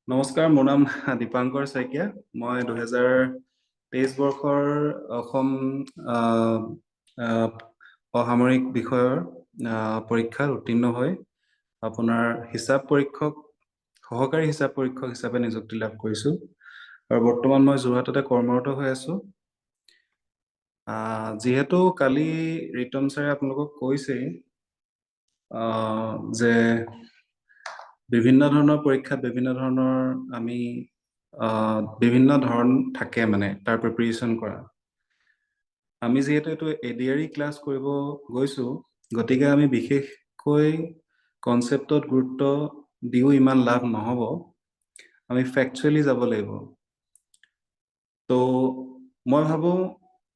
নমস্কাৰ, মোৰ নাম দীপাংকৰ শইকীয়া। মই 2023 বৰ্ষৰ অসম অসামৰিক বিষয়ৰ পৰীক্ষাত উত্তীৰ্ণ হৈ আপোনাৰ সহকাৰী হিচাপ পৰীক্ষক হিচাপে নিযুক্তি লাভ কৰিছো আৰু বৰ্তমান মই যোৰহাটতে কৰ্মৰত হৈ আছো। যিহেতু কালি ৰিতম ছাৰে আপোনালোকক কৈছেই যে বিভিন্ন ধৰণৰ পৰীক্ষাত বিভিন্ন ধৰণৰ আমি বিভিন্ন ধৰণ থাকে, মানে তাৰ প্ৰিপাৰেচন কৰা। আমি যিহেতু এইটো এডিআৰই ক্লাছ কৰিব গৈছো, গতিকে আমি বিশেষকৈ কনচেপ্টত গুৰুত্ব দিও ইমান লাভ নহব, আমি ফেকচুৱেলি যাব লাগিব। তো মই ভাবো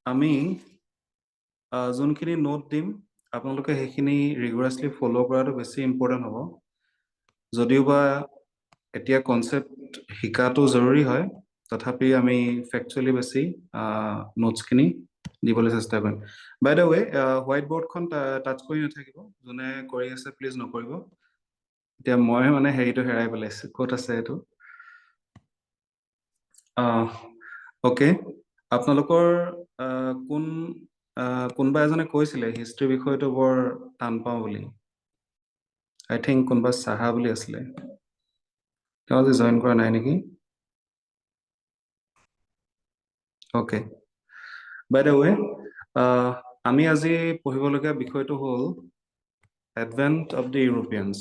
আমি যোনখিনি নোট দিম আপোনালোকে সেইখিনি ৰিগুলাৰলি ফলো কৰাটো বেছি ইম্পৰ্টেণ্ট হ'ব। যদিওবা এতিয়া কনচেপ্ট শিকাটো জৰুৰী হয়, তথাপি আমি ফেকচুৱেলি বেছি নোটছখিনি দিবলৈ চেষ্টা কৰিম। বাই দ্য ৱে, হোৱাইট বৰ্ডখন টাচ কৰি নাথাকিব, যোনে কৰি আছে প্লিজ নকৰিব। এতিয়া মই মানে হেৰিটো হেৰাই পেলাইছো, ক'ত আছে এইটো? অ'কে, আপোনালোকৰ কোনোবা এজনে কৈছিলে হিষ্ট্ৰী বিষয়টো বৰ টান পাওঁ বুলি। আই থিংক কোনোবা চাহা বুলি আছিলে, তেওঁ আজি জইন কৰা নাই নেকি? অ'কে, বাই দ্য ৱে, আমি আজি পঢ়িবলগীয়া বিষয়টো হ'ল এডভেন্ট অফ দি ইউৰোপিয়ানছ।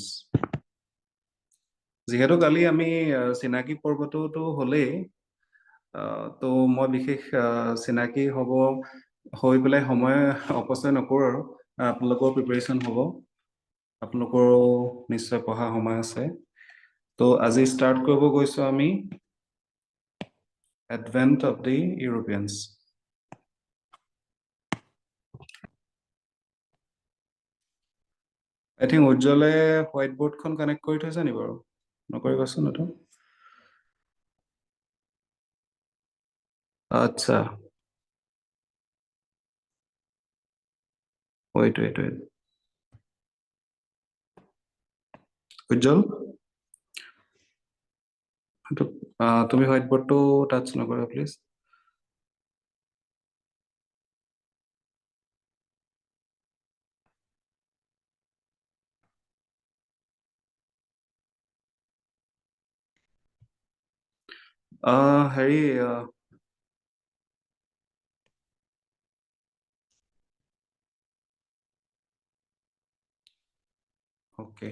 যিহেতু কালি আমি চিনাকি পৰ্বটোতো হ'লেই, তো মই বিশেষ চিনাকি হৈ পেলাই সময় অপচয় নকৰোঁ আৰু আপোনালোকৰ প্ৰিপাৰেচন হ'ব, আপোনালোকৰো নিশ্চয় পঢ়া সময় আছে। তো আজি ষ্টাৰ্ট কৰিব গৈছো আমি advent of the Europeans. I think উজ্জ্বলে হোৱাইট বৰ্ডখন কানেক্ট কৰি থৈছে নি বাৰু? নকৰিবাচোন এইটো। আচ্ছা, এইটো উজ্জ্বল, তুমি হোৱাইট বৰ্ডটো টাচ নকৰা প্লিজ। হেৰি অ'কে,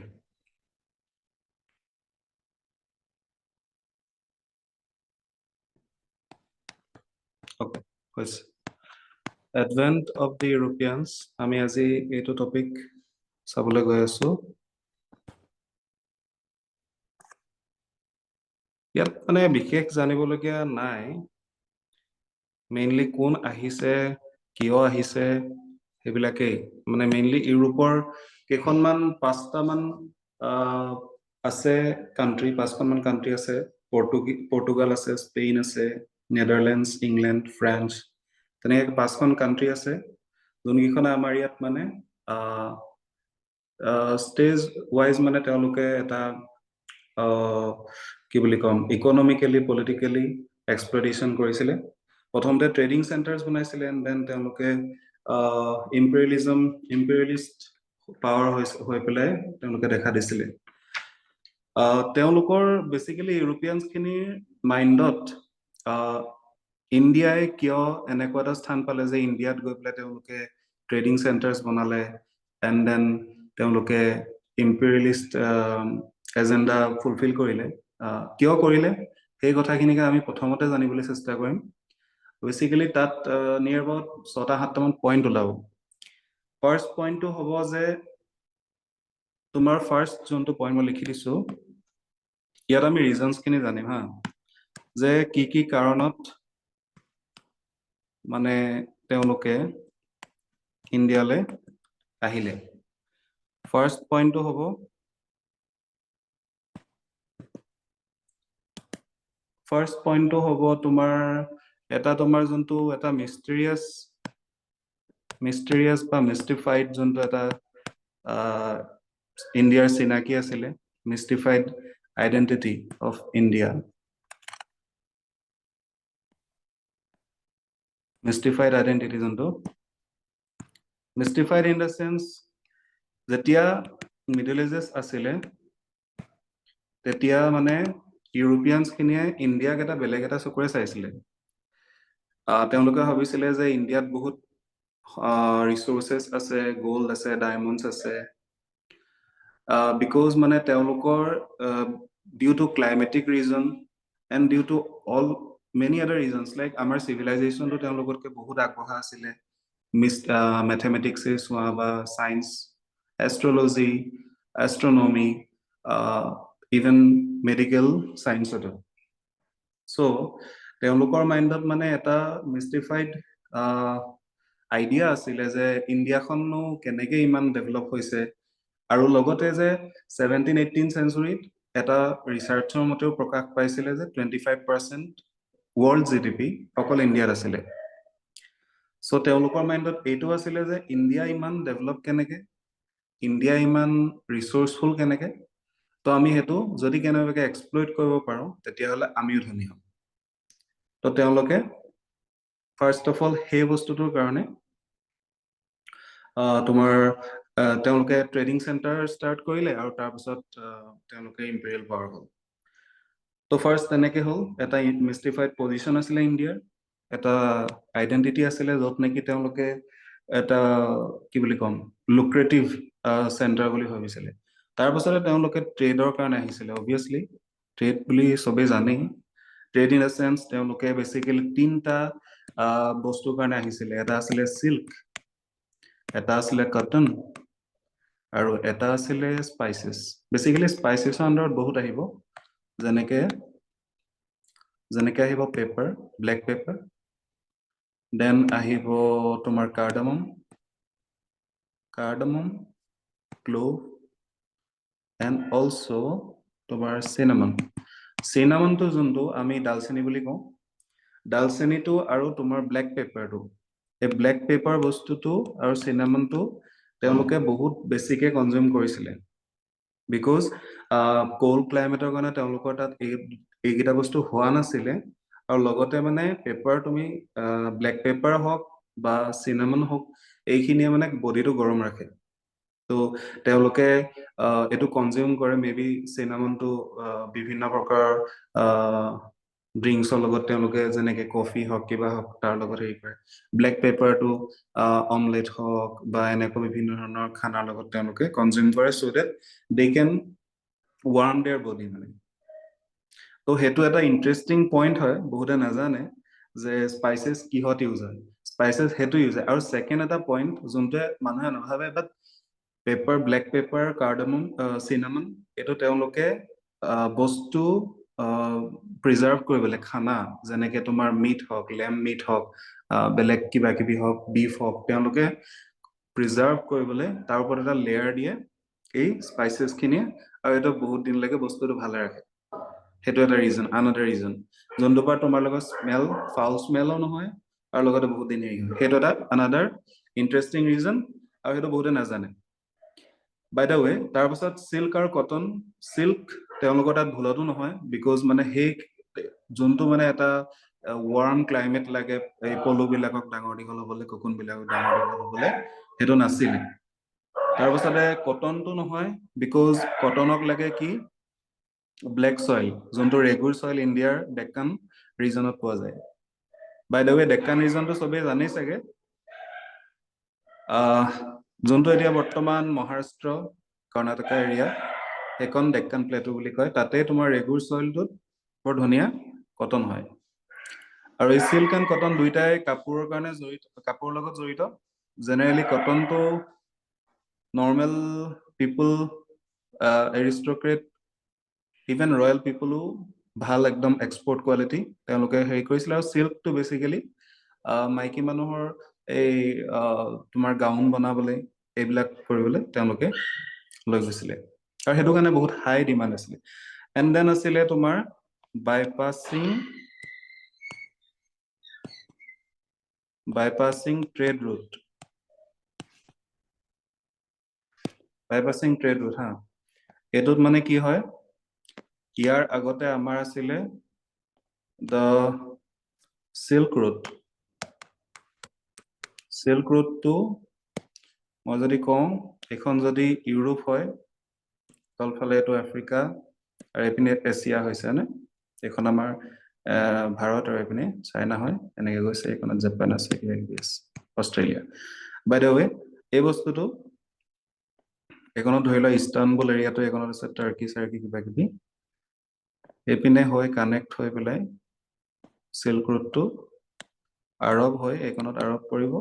অ'কে, হৈছে এডভেন্ট অফ দি ইউৰোপিয়ানছ। আমি আজি এইটো টপিক চাবলৈ গৈ আছো। ইয়াত মানে বিশেষ জানিবলগীয়া নাই, মেইনলি কোন আহিছে, কিয় আহিছে, সেইবিলাকেই। মানে মেইনলি ইউৰোপৰ কেইখনমান 5টামান আছে কাণ্ট্ৰি, 5খনমান কাণ্ট্ৰি আছে। পৰ্তুগাল আছে, স্পেইন আছে, নেদাৰলেণ্ডছ, ইংলেণ্ড, ফ্ৰান্স, তেনেকৈ 5খন কাণ্ট্ৰি আছে, যোনকেইখনে আমাৰ ইয়াত মানে ষ্টেজ ৱাইজ মানে তেওঁলোকে এটা কি বুলি ক'ম, ইকনমিকেলি পলিটিকেলি এক্সপ্লইটেশ্যন কৰিছিলে। প্ৰথমতে ট্ৰেডিং চেণ্টাৰ্ছ বনাইছিলে, এণ্ড দেন তেওঁলোকে ইম্পেৰিয়েলিষ্ট পাৱাৰ হৈ পেলাই তেওঁলোকে দেখা দিছিলে। তেওঁলোকৰ বেচিকেলি ইউৰোপিয়ানছখিনিৰ মাইণ্ডত ইণ্ডিয়াই কিয় এনেকুৱা এটা স্থান পালে যে ইণ্ডিয়াত গৈ পেলাই তেওঁলোকে ট্ৰেডিং চেণ্টাৰ্ছ বনালে, এণ্ড দেন তেওঁলোকে ইম্পেৰিয়েলিষ্ট এজেণ্ডা ফুলফিল কৰিলে। কিয় কৰিলে সেই কথাখিনিকে আমি প্ৰথমতে জানিবলৈ চেষ্টা কৰিম। বেচিকেলি তাত নিয়েৰ এবাউট 6টা-7টামান পইণ্ট ওলাব। ফাৰ্ষ্ট পইণ্টটো হ'ব যে তোমাৰ ফাৰ্ষ্ট যোনটো পইণ্ট মই লিখি দিছো, ইয়াত আমি ৰিজনছখিনি জানিম হা, যে কি কাৰণত মানে তেওঁলোকে ইণ্ডিয়ালৈ আহিলে। ফাৰ্ষ্ট পইণ্টটো হ'ব তোমাৰ যোনটো এটা মিষ্টেৰিয়াছ বা মিষ্টিফাইড যোনটো এটা ইণ্ডিয়াৰ চিনাকি আছিলে, মিষ্টিফাইড identity of India. Mystified identity zonto. Mystified in the sense যেতিয়া Middle Ages asile তেতিয়া মানে ইউৰোপিয়ানছ খিনিয়ে ইণ্ডিয়াক এটা বেলেগ এটা চকুৰে চাইছিলে তেওঁলোকে ভাবিছিলে যে ইণ্ডিয়াত বহুত ৰিসোৰ্সেস আছে গোল্ড আছে ডায়মণ্ডছ আছে because মানে তেওঁলোকৰ due to climatic reason and due to all many other reasons like আমাৰ civilization to তেওঁলোকতকে বহুত আগবঢ়া আছিলে mathematics হোৱা বা science astrology astronomy even medical science ত so তেওঁলোকৰ মাইন্ডত মানে এটা মিষ্টিফাইড আইডিয়া আছিলে যে ইণ্ডিয়াখননো কেনেকৈ ইমান ডেভেলপ হৈছে আৰু লগতে যে 17-18 সেঞ্চুৰীত এটা ৰিসাৰ্চৰ মতেও প্ৰকাশ পাইছিলে যে 25% world GDP অকল ইণ্ডিয়াত আছিলে সো তেওঁলোকৰ মাইন্ডত এইটো আছিলে যে ইণ্ডিয়া ইমান ডেভেলপ কেনেকৈ ইণ্ডিয়া ইমান ৰিসোৰ্সফুল কেনেকৈ তো আমি হেতু যদি কেনেকৈ এক্সপ্লইট কৰিব পাৰো তেতিয়া হলে আমিও ধনী হম তো তেওঁলোকে ফাৰ্স্ট অফ অল হে বস্তুটোৰ কাৰণে তোমাৰ তেওঁলোকে ট্ৰেডিং সেন্টাৰ স্টাৰ্ট কৰিলে আৰু তাৰ পিছত তেওঁলোকে ইম্পেৰিয়েল পাৱাৰ হ'ল তো ফাৰ্স্ট তেনেকৈ হ'ল এটা মিষ্টিফাইড পজিশন আছিলে ইণ্ডিয়াৰ এটা আইডেন্টিটি আছিলে য'ত নেকি তেওঁলোকে এটা কি বুলি কম লুক্ৰেটিভ সেন্টাৰ বুলি ভাবিছিলে তাৰ পাছতে তেওঁলোকে ট্ৰেডৰ কাৰণে আহিছিলে অবভিয়াসলি ট্ৰেড বুলি সবে জানে ট্ৰেড ইন আ সেন্স তেওঁলোকে বেসিক্যালি তিনটা বস্তুৰ কাৰণে আহিছিলে এটা আছিলে সিল্ক এটা আছিলে কটন আৰু এটা আছিলে স্পাইসেস বেসিক্যালি স্পাইসেসৰ আন্ডাৰত বহুত আহিব যেনেকে আহিব পেপাৰ ব্ল্যাক পেপাৰ দেন আহিব তোমাৰ কাৰ্ডামম ক্লোভ and also তোমাৰ cinnamon to যোনটো আমি ডালচেনি বুলি কওঁ ডালচেনিটো আৰু তোমাৰ ব্ল্যাক পেপাৰটো এই ব্ল্যাক পেপাৰ বস্তুটো আৰু cinnamon টো তেওঁলোকে বহুত বেছিকে কনজিউম কৰিছিলে বিকজ কোল্ড ক্লাইমেটৰ কাৰণে তেওঁলোকৰ তাত এইকেইটা বস্তু হোৱা নাছিলে আৰু লগতে মানে পেপাৰ তুমি ব্ল্যাক পেপাৰ হওক বা cinnamon হওক এইখিনিয়ে মানে বডিটো গৰম ৰাখে তো তেওঁলোকে এটো কনজিউম কৰে মেবি cinnamon-টো বিভিন্ন প্ৰকাৰ ড্ৰিংকছৰ লগত তেওঁলোকে যেনেকে কফি হওক কিবা হওক তাৰ লগত হেৰি কৰে ব্ল্যাক পেপাৰটো অমলেট হওক বা এনেকৈ বিভিন্ন ধৰণৰ খানাৰ লগত তেওঁলোকে কনজিউম কৰে so that they can warm their body মানে তো হেতু এটা ইন্টারেস্টিং পইণ্ট হয় বহুতে নাজানে যে স্পাইসেস কিহত ইউজ হয় স্পাইসেস হেতু ইউজ হয় আৰু সেকেন্ড এটা পইণ্ট যোনটো মানুহে নভাবে বাট পেপাৰ ব্ল্যাক পেপাৰ কাৰ্ডামম cinnamon এটো তেওঁলোকে বস্তু প্ৰিজাৰ্ভ কৰিবলৈ খানা যেনেকে তোমাৰ মিট হওক লেম মিট হওক বেলেগ কিবা কিবি হওক বিফ হওক তেওঁলোকে প্ৰিজাৰ্ভ কৰিবলৈ তাৰ ওপৰত এটা লেয়াৰ দিয়ে এই স্পাইসেস খিনি আৰু এটা বহুত দিন লাগে বস্তুটো ভালে ৰাখে হেতু এটা ৰিজন আনাদাৰ ৰিজন যোনটো পৰা তোমাৰ লগত স্মেল ফাউল স্মেলও নহয় আৰু লগতে বহুত দিন হেতু এটা আনাদাৰ ইন্টাৰেস্টিং ৰিজন আৰু হেতু বহুতে নাজানে বাই দা ৱে তাৰ পাছত সিল্ক আৰু কটন সিল্ক তেওঁলোকৰ তাত ভুলতো নহয় বিকজ মানে সেই যোনটো মানে এটা ওয়াৰ্ম ক্লাইমেট লাগে এই পলু বিলাকক ডাঙৰ দীঘল হ'বলৈ কোকুন বিলাকক ডাঙৰ দীঘল হ'বলৈ হেতু নাছিলে তাৰ পাছতে কটনটো নহয় বিকজ কটনক লাগে কি ব্ল্যাক সয়েল যোনটো ৰেগুৰ সয়েল ইণ্ডিয়াৰ ডেক্কান ৰিজনত পোৱা যায় বাই দা ৱে ডেক্কান ৰিজনটো সবে জানে চাগে যোনটো এতিয়া বৰ্তমান মহাৰাষ্ট্ৰ কৰ্ণাটকা এৰিয়া এখন ডেক্কান প্লেটু বুলি কয় তাতে তোমাৰ ৰেগুৰ সয়েলটোত বৰ ধুনীয়া কটন হয় আৰু এই সিল্ক এণ্ড কটন দুইটাই কাপোৰৰ কাৰণে জড়িত কাপোৰৰ লগত জড়িত জেনেৰেলি কটনটো নৰ্মেল পিপল এৰিষ্টক্ৰেট ইভেন ৰয়েল পিপলো ভাল একদম এক্সপোৰ্ট কোৱালিটি তেওঁলোকে হেৰি কৰিছিল আৰু সিল্কটো বেসিক্যালি মাইকী মানুহৰ এই তোমাৰ গাউন বনাবলৈ এইবিলাক কৰিবলৈ তেওঁলোকে লৈ গৈছিলে আৰু হেতু কাৰণে বহুত হাই ডিমান্ড আছিল এন্ড দেন আছিলে তোমাৰ বাইপাসিং ট্ৰেড ৰুট হা এটোত মানে কি হয় ইয়াৰ আগতে আমাৰ আছিলে the Silk Route টো মই যদি কওঁ এখন যদি ইউৰোপ হয় তলফালে এইটো আফ্ৰিকা আৰু এইপিনে এছিয়া হৈছে নে এখন আমাৰ ভাৰত আৰু এইপিনে চাইনা হয় এনেকৈ গৈছে এখনত জাপান আছে অষ্ট্ৰেলিয়া বাই দ্য ৱে এই বস্তুটো এখনত ধৰি লোৱা ইস্তানবুল এৰিয়াটো এখনত আছে টাৰ্কি চাৰ্কি কিবা কিবি এইপিনে হৈ কানেক্ট হৈ পেলাই সিল্ক ৰুটটো আৰব হৈ এইখনত আৰব পৰিব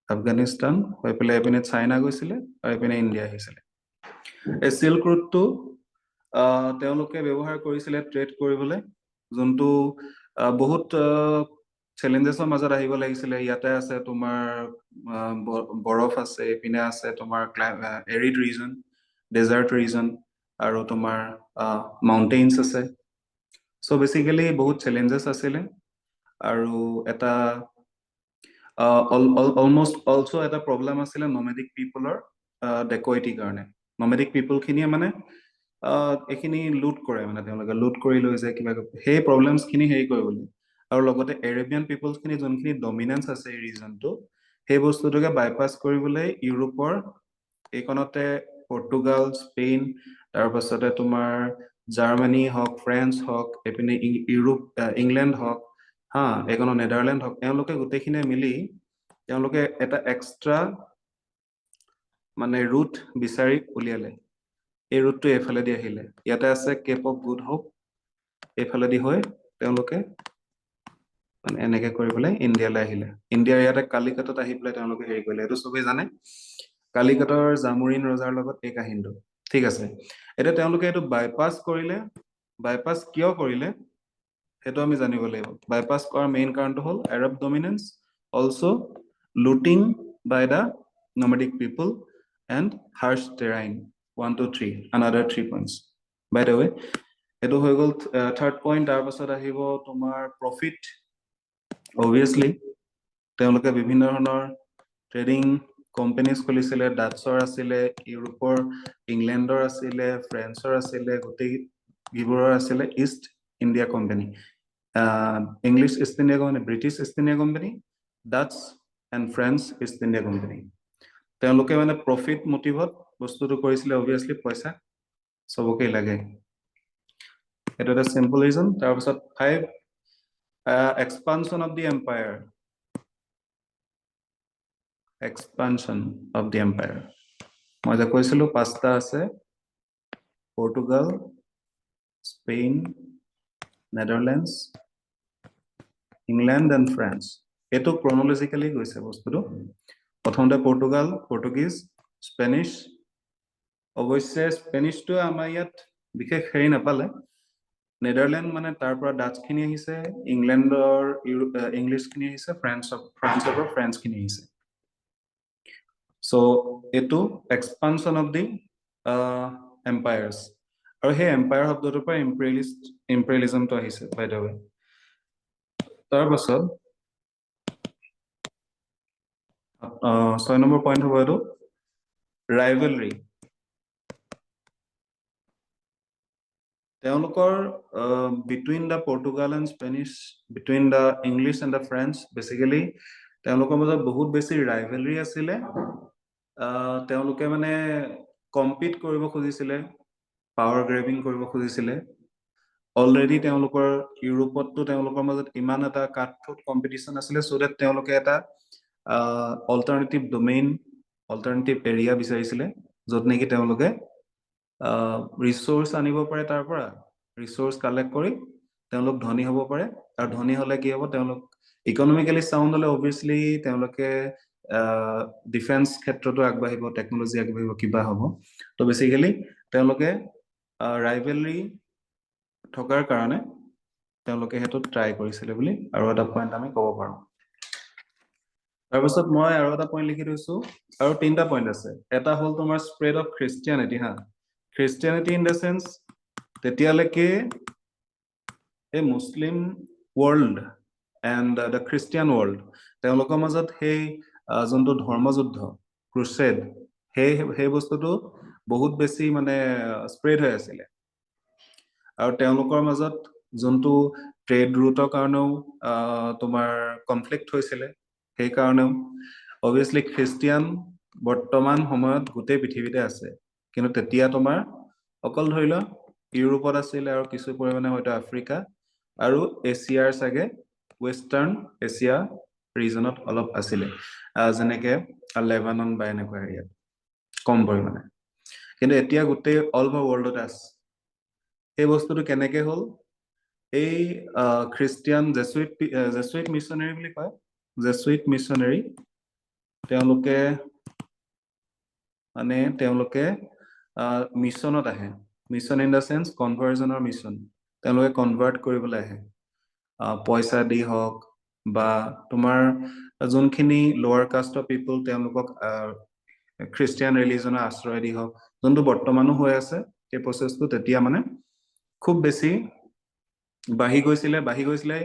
আফগানিস্তান হৈ পেলাই এইপিনে চাইনা গৈছিলে আৰু এইপিনে ইণ্ডিয়া আহিছিলে এই সিল্ক ৰুটটো তেওঁলোকে ব্যৱহাৰ কৰিছিলে ট্ৰেড কৰিবলৈ যোনটো বহুত চেলেঞ্জেছৰ মাজত আহিব লাগিছিলে ইয়াতে আছে তোমাৰ বৰফ আছে এইপিনে আছে তোমাৰ এৰিড ৰিজন ডেজাৰ্ট ৰিজন আৰু তোমাৰ মাউণ্টেইনছ আছে চ' বেচিকেলি বহুত চেলেঞ্জেছ আছিলে আৰু এটা অলমষ্ট অলছ' এটা প্ৰব্লেম আছিলে নমেডিক পিপলৰ ডেকইটিৰ কাৰণে নমেডিক পিপল খিনিয়ে মানে এইখিনি লুট কৰে মানে তেওঁলোকে লুট কৰি লৈ যায় কিবা সেই প্ৰব্লেমছ খিনি হেৰি কৰিবলৈ আৰু লগতে এৰেবিয়ান পিপলছ খিনি যোনখিনি ডমিনেন্স আছে এই ৰিজনটো সেই বস্তুটোকে বাইপাছ কৰিবলৈ ইউৰোপৰ এইখনতে পৰ্তুগাল স্পেইন তাৰপাছতে তোমাৰ জাৰ্মানী হওক ফ্ৰেন্স হওক এইপিনে ইউৰোপ ইংলেণ্ড হওক হা এইখনত নেডাৰলেণ্ড হওক তেওঁলোকে গোটেইখিনিয়ে মিলি তেওঁলোকে এটা এক্সট্ৰা মানে ৰুট বিচাৰি উলিয়ালে এই ৰুটটো এইফালেদি আহিলে ইয়াতে আছে কেপ অফ গুড হোপ এইফালেদি হৈ তেওঁলোকে মানে এনেকে কৰি পেলাই ইণ্ডিয়ালৈ আহিলে ইণ্ডিয়াৰ ইয়াতে কালিকটত আহি পেলাই তেওঁলোকে হেৰি কৰিলে এইটো চবেই জানে কালিকটৰ জামুৰিন ৰজাৰ লগত এই কাহিনীটো ঠিক আছে এতিয়া তেওঁলোকে এইটো বাইপাছ কৰিলে বাইপাছ কিয় কৰিলে সেইটো আমি জানিব লাগিব বাইপাছ কৰাৰ মেইন কাৰণটো হ'ল Arab dominance also looting by the nomadic people and harsh terrain 1 2 3 another 3 points by the way এইটো হৈ গ'ল থাৰ্ড পইণ্ট তাৰপাছত আহিব তোমাৰ প্ৰফিট অবভিয়াছলি তেওঁলোকে বিভিন্ন ধৰণৰ ট্ৰেডিং কোম্পানীজ খুলিছিলে ডাটছৰ আছিলে ইউৰোপৰ ইংলেণ্ডৰ আছিলে ফ্ৰেন্সৰ আছিলে গোটেই গিবোৰৰ আছিলে East India Company English East India Company British East India Company Dutch and French East India Company তেওঁলোকে মানে প্ৰফিট মটিভত বস্তুটো কৰিছিলে অবভিয়াছলি পইচা চবকেই লাগে এটা এটা চিম্পল ৰিজন তাৰপিছত 5 expansion of the empire মই যে কৈছিলো পাঁচটা আছে Portugal Spain Netherlands England and France এইটো ক্ৰনলজিকেলি গৈছে বস্তুটো প্ৰথমতে পৰ্তুগীজ স্পেনিছ অৱশ্যে স্পেনিছটো আমাৰ ইয়াত বিশেষ হেৰি নাপালে নেদাৰলেণ্ড মানে তাৰ পৰা ডাচ খিনি আহিছে ইংলেণ্ডৰ ইংলিছ খিনি আহিছে ফ্ৰান্সৰ পৰা ফ্ৰেঞ্চ খিনি আহিছে চ' এইটো এক্সপানশ্যন অফ দি এম্পায়াৰ্ছ আৰু সেই এম্পায়াৰ শব্দটোৰ পৰা ইম্পেৰিয়েলিজমটো আহিছে বাই দ্য ৱে তাৰপাছত 6 নম্বৰ পইণ্ট হ'ব এইটো ৰাইভেলৰী তেওঁলোকৰ between the Portugal and Spanish between the English and the French basically তেওঁলোকৰ মাজত বহুত বেছি ৰাইভেলৰী আছিলে তেওঁলোকে মানে কম্পিট কৰিব খুজিছিলে পাৱাৰ গ্ৰেবিং কৰিব খুজিছিলে অলৰেডি তেওঁলোকৰ ইউৰোপতটো তেওঁলোকৰ মাজত ইমান এটা কাটথ্ৰোট কম্পিটিশ্যন আছিলে চ' ডেট তেওঁলোকে এটা অল্টাৰনেটিভ ডমেইন অল্টাৰনেটিভ এৰিয়া বিচাৰিছিলে য'ত নেকি তেওঁলোকে ৰিচোৰ্চ আনিব পাৰে তাৰ পৰা ৰিচোৰ্চ কালেক্ট কৰি তেওঁলোক ধনী হ'ব পাৰে আৰু ধনী হ'লে কি হ'ব তেওঁলোক ইকনমিকেলি চাউণ্ড হ'লে অবভিয়াছলি তেওঁলোকে ডিফেন্স ক্ষেত্ৰতো আগবাঢ়িব টেকনলজি আগবাঢ়িব কিবা হ'ব তো বেচিকেলি তেওঁলোকে ৰাইভেলৰী থকাৰ কাৰণে তেওঁলোকে সেইটো ট্ৰাই কৰিছিলে বুলি আৰু এটা পইণ্ট আমি ক'ব পাৰোঁ তাৰপিছত মই আৰু এটা পইণ্ট লিখি থৈছো আৰু 3টা পইণ্ট আছে এটা হ'ল তোমাৰ স্প্ৰেড অফ খ্ৰীষ্টিয়ানিটি হা খ্ৰীষ্টিয়ানিটি ইন দ্য চেন্স তেতিয়ালৈকে এই Muslim world and the Christian world তেওঁলোকৰ মাজত সেই যোনটো ধৰ্মযুদ্ধ ক্ৰুছেড সেই বস্তুটো বহুত বেছি মানে স্প্ৰেড হৈ আছিলে আৰু তেওঁলোকৰ মাজত যোনটো ট্ৰেড ৰুটৰ কাৰণেও তোমাৰ কনফ্লিক্ট হৈছিলে সেই কাৰণেও অবভিয়াছলি খ্ৰীষ্টিয়ান বৰ্তমান সময়ত গোটেই পৃথিৱীতে আছে কিন্তু তেতিয়া তোমাৰ অকল ধৰি লোৱা ইউৰোপত আছিলে আৰু কিছু পৰিমাণে হয়তো আফ্ৰিকা আৰু এছিয়াৰ চাগে ৱেষ্টাৰ্ণ এছিয়া ৰিজনত অলপ আছিলে যেনেকে লেবানন বা এনেকুৱা এৰিয়াত কম পৰিমাণে কিন্তু এতিয়া গোটেই অল অভাৰ ৱৰ্ল্ডতে আছে এই বস্তুটো কেনেকে হ'ল এই খ্ৰীষ্টিয়ান জেচুইট মিছনেৰী বুলি কয় জেচুইট মিছনেৰী তেওঁলোকে মিছনত আহে মিছন ইন দ্য চেন্স কনভাৰ্জনৰ মিছন তেওঁলোকে কনভাৰ্ট কৰিবলৈ আহে পইচা দি হওক বা তোমাৰ যোনখিনি লোৱাৰ কাষ্টৰ পিপল তেওঁলোকক খ্ৰীষ্টিয়ান ৰিলিজনৰ আশ্ৰয় দি হওক যোনটো বৰ্তমানো হৈ আছে সেই প্ৰচেছটো তেতিয়া মানে খুব বেছি বাঢ়ি গৈছিলে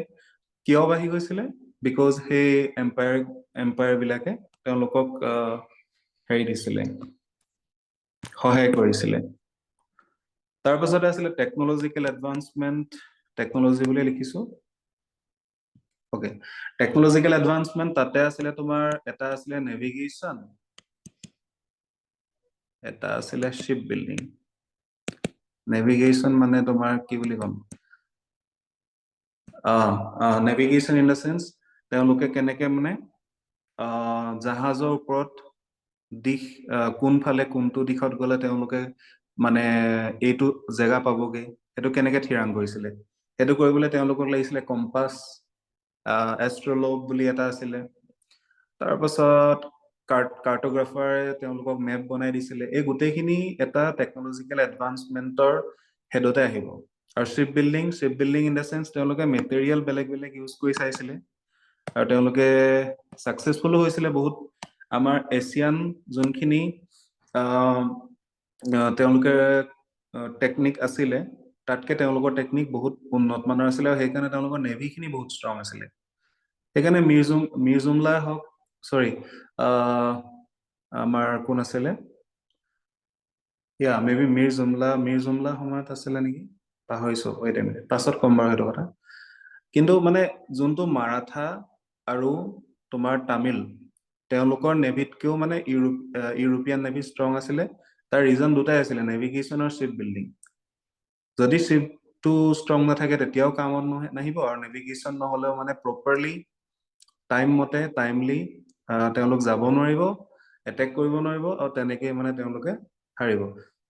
কিয় বাঢ়ি গৈছিলে বিকজ সেই এম্পায়াৰ বিলাকে তেওঁলোকক হেৰি দিছিলে সহায় কৰিছিলে তাৰপাছতে আছিলে টেকনলজিকেল এডভান্সমেন্ট টেকনলজি বুলি লিখিছো ওকে টেকনলজিকেল এডভান্সমেন্ট তাতে আছিলে তোমাৰ এটা আছিলে নেভিগেশ্যন এটা আছিলে শিপ বিল্ডিং নেভিগেশ্যন মানে তোমাৰ কি বুলি ক'ম নেভিগেশ্যন ইন দ্য চেন্স তেওঁলোকে কেনেকে মানে জাহাজৰ ওপৰত দিশ কোনফালে কোনটো দিশত গ'লে তেওঁলোকে মানে এইটো জেগা পাবগে সেইটো কেনেকে থিৰাং কৰিছিলে সেইটো কৰিবলৈ তেওঁলোকক লাগিছিলে কম্পাছ এষ্ট্ৰলব বুলি এটা আছিলে তাৰপাছত কাৰ্টোগ্ৰাফাৰে তেওঁলোকক মেপ বনাই দিছিলে এই গোটেইখিনি এটা টেকনলজিকেল এডভান্সমেন্টৰ হেডতে আহিব আৰু ship building in the sense তেওঁলোকে মেটেৰিয়েল বেলেগ বেলেগ ইউজ কৰি চাইছিলে আৰু তেওঁলোকে ছাকচেছফুলো হৈছিলে বহুত আমাৰ এছিয়ান যোনখিনি তেওঁলোকে টেকনিক আছিলে তাতকে তেওঁলোকৰ টেকনিক বহুত উন্নত মানৰ আছিলে আৰু সেইকাৰণে তেওঁলোকৰ নেভিখিনি বহুত ষ্ট্ৰং আছিলে সেইকাৰণে মিৰ্জুমলা হওক চৰি আমাৰ কোন আছিলে মেবি মিৰ জুমলা সময়ত আছিলে নেকি পাহৰিছো পাছত কম বাৰু সেইটো কথা কিন্তু মানে যোনটো মাৰাঠা আৰু তোমাৰ তামিল তেওঁলোকৰ নেভিতকেও মানে ইউৰোপিয়ান নেভি ষ্ট্ৰং আছিলে তাৰ ৰিজন দুটাই আছিলে নেভিগেশ্যন আৰু শ্বিপ বিল্ডিং যদি শ্বিপটো ষ্ট্ৰং নাথাকে তেতিয়াও কামত নাহিব আৰু নেভিগেশ্যন নহলেও মানে প্ৰপাৰলি টাইম মতে টাইমলি তেওঁলোক যাব নোৱাৰিব এটেক কৰিব নোৱাৰিব আৰু তেনেকেই মানে তেওঁলোকে হাৰিব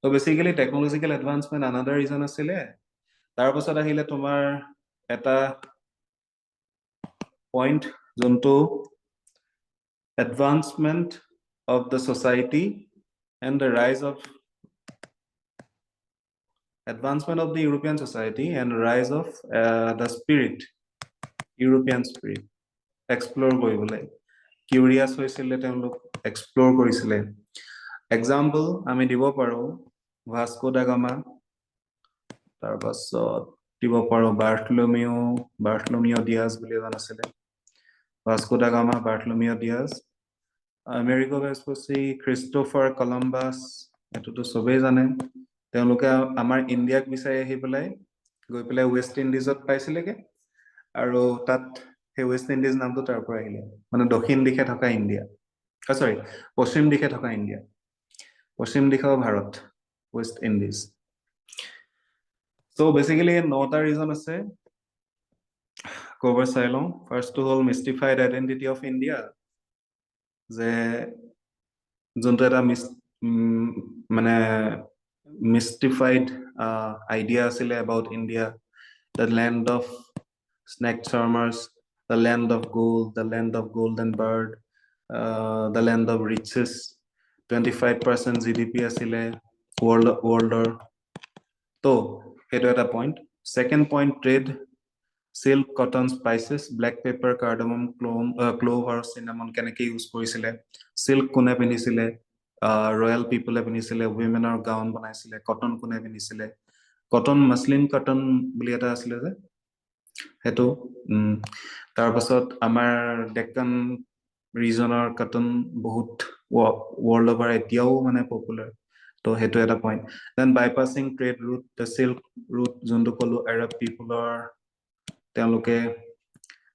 ত basically technological advancement another reason আছিলে তাৰপাছত আহিলে তোমাৰ এটা পইণ্ট যোনটো advancement of the society and the rise of European society and rise of the spirit European spirit explore কৰিবলৈ কিউৰিয়াছ হৈছিলে তেওঁলোক এক্সপ্লোৰ কৰিছিলে এক্সাম্পল আমি দিব পাৰো ভাস্কো দা গামা তাৰপাছত দিব পাৰো বাৰ্থলোমিও ডিয়াজ বুলি এজন আছিলে Vasco da Gama Bartholomew Dias Amerigo Vespucci Christopher Columbus এটোতো সবেই জানে তেওঁলোকে আমাৰ ইণ্ডিয়াক বিচাৰি আহি পেলাই গৈ পেলাই ৱেষ্ট ইণ্ডিজত পাইছিলেগে আৰু তাত সেই ৱেষ্ট ইণ্ডিজ নামটো তাৰ পৰা আহিলে মানে দক্ষিণ দিশে থকা ইণ্ডিয়া সৰি পশ্চিম দিশে থকা ইণ্ডিয়া পশ্চিম দিশৰ Bharat West Indies So basically 9টা ৰিজন আছে কভাৰ চাই লওঁ ফাৰ্ষ্টটো হ'ল মিষ্টিফাইড আইডেন্টিটি অফ ইণ্ডিয়া যে যোনটো এটা মানে মিষ্টিফাইড আইডিয়া আছিলে about India the land of snack charmers the land of gold the land of golden bird the land of riches 25% GDP asile world to hetu eta point second point trade silk cotton spices black pepper cardamom clove or cinnamon keneke use korisile silk kune pinisile royal people pinisile women or gown banaisile cotton kune pinisile cotton muslin cotton buli eta asile je hetu tar pasot amar deccan region or cotton bahut world over etiao mane popular তো সেইটো এটা point then bypassing trade route the silk route যোনটো ক'লো আৰব পিপুলৰ তেওঁলোকে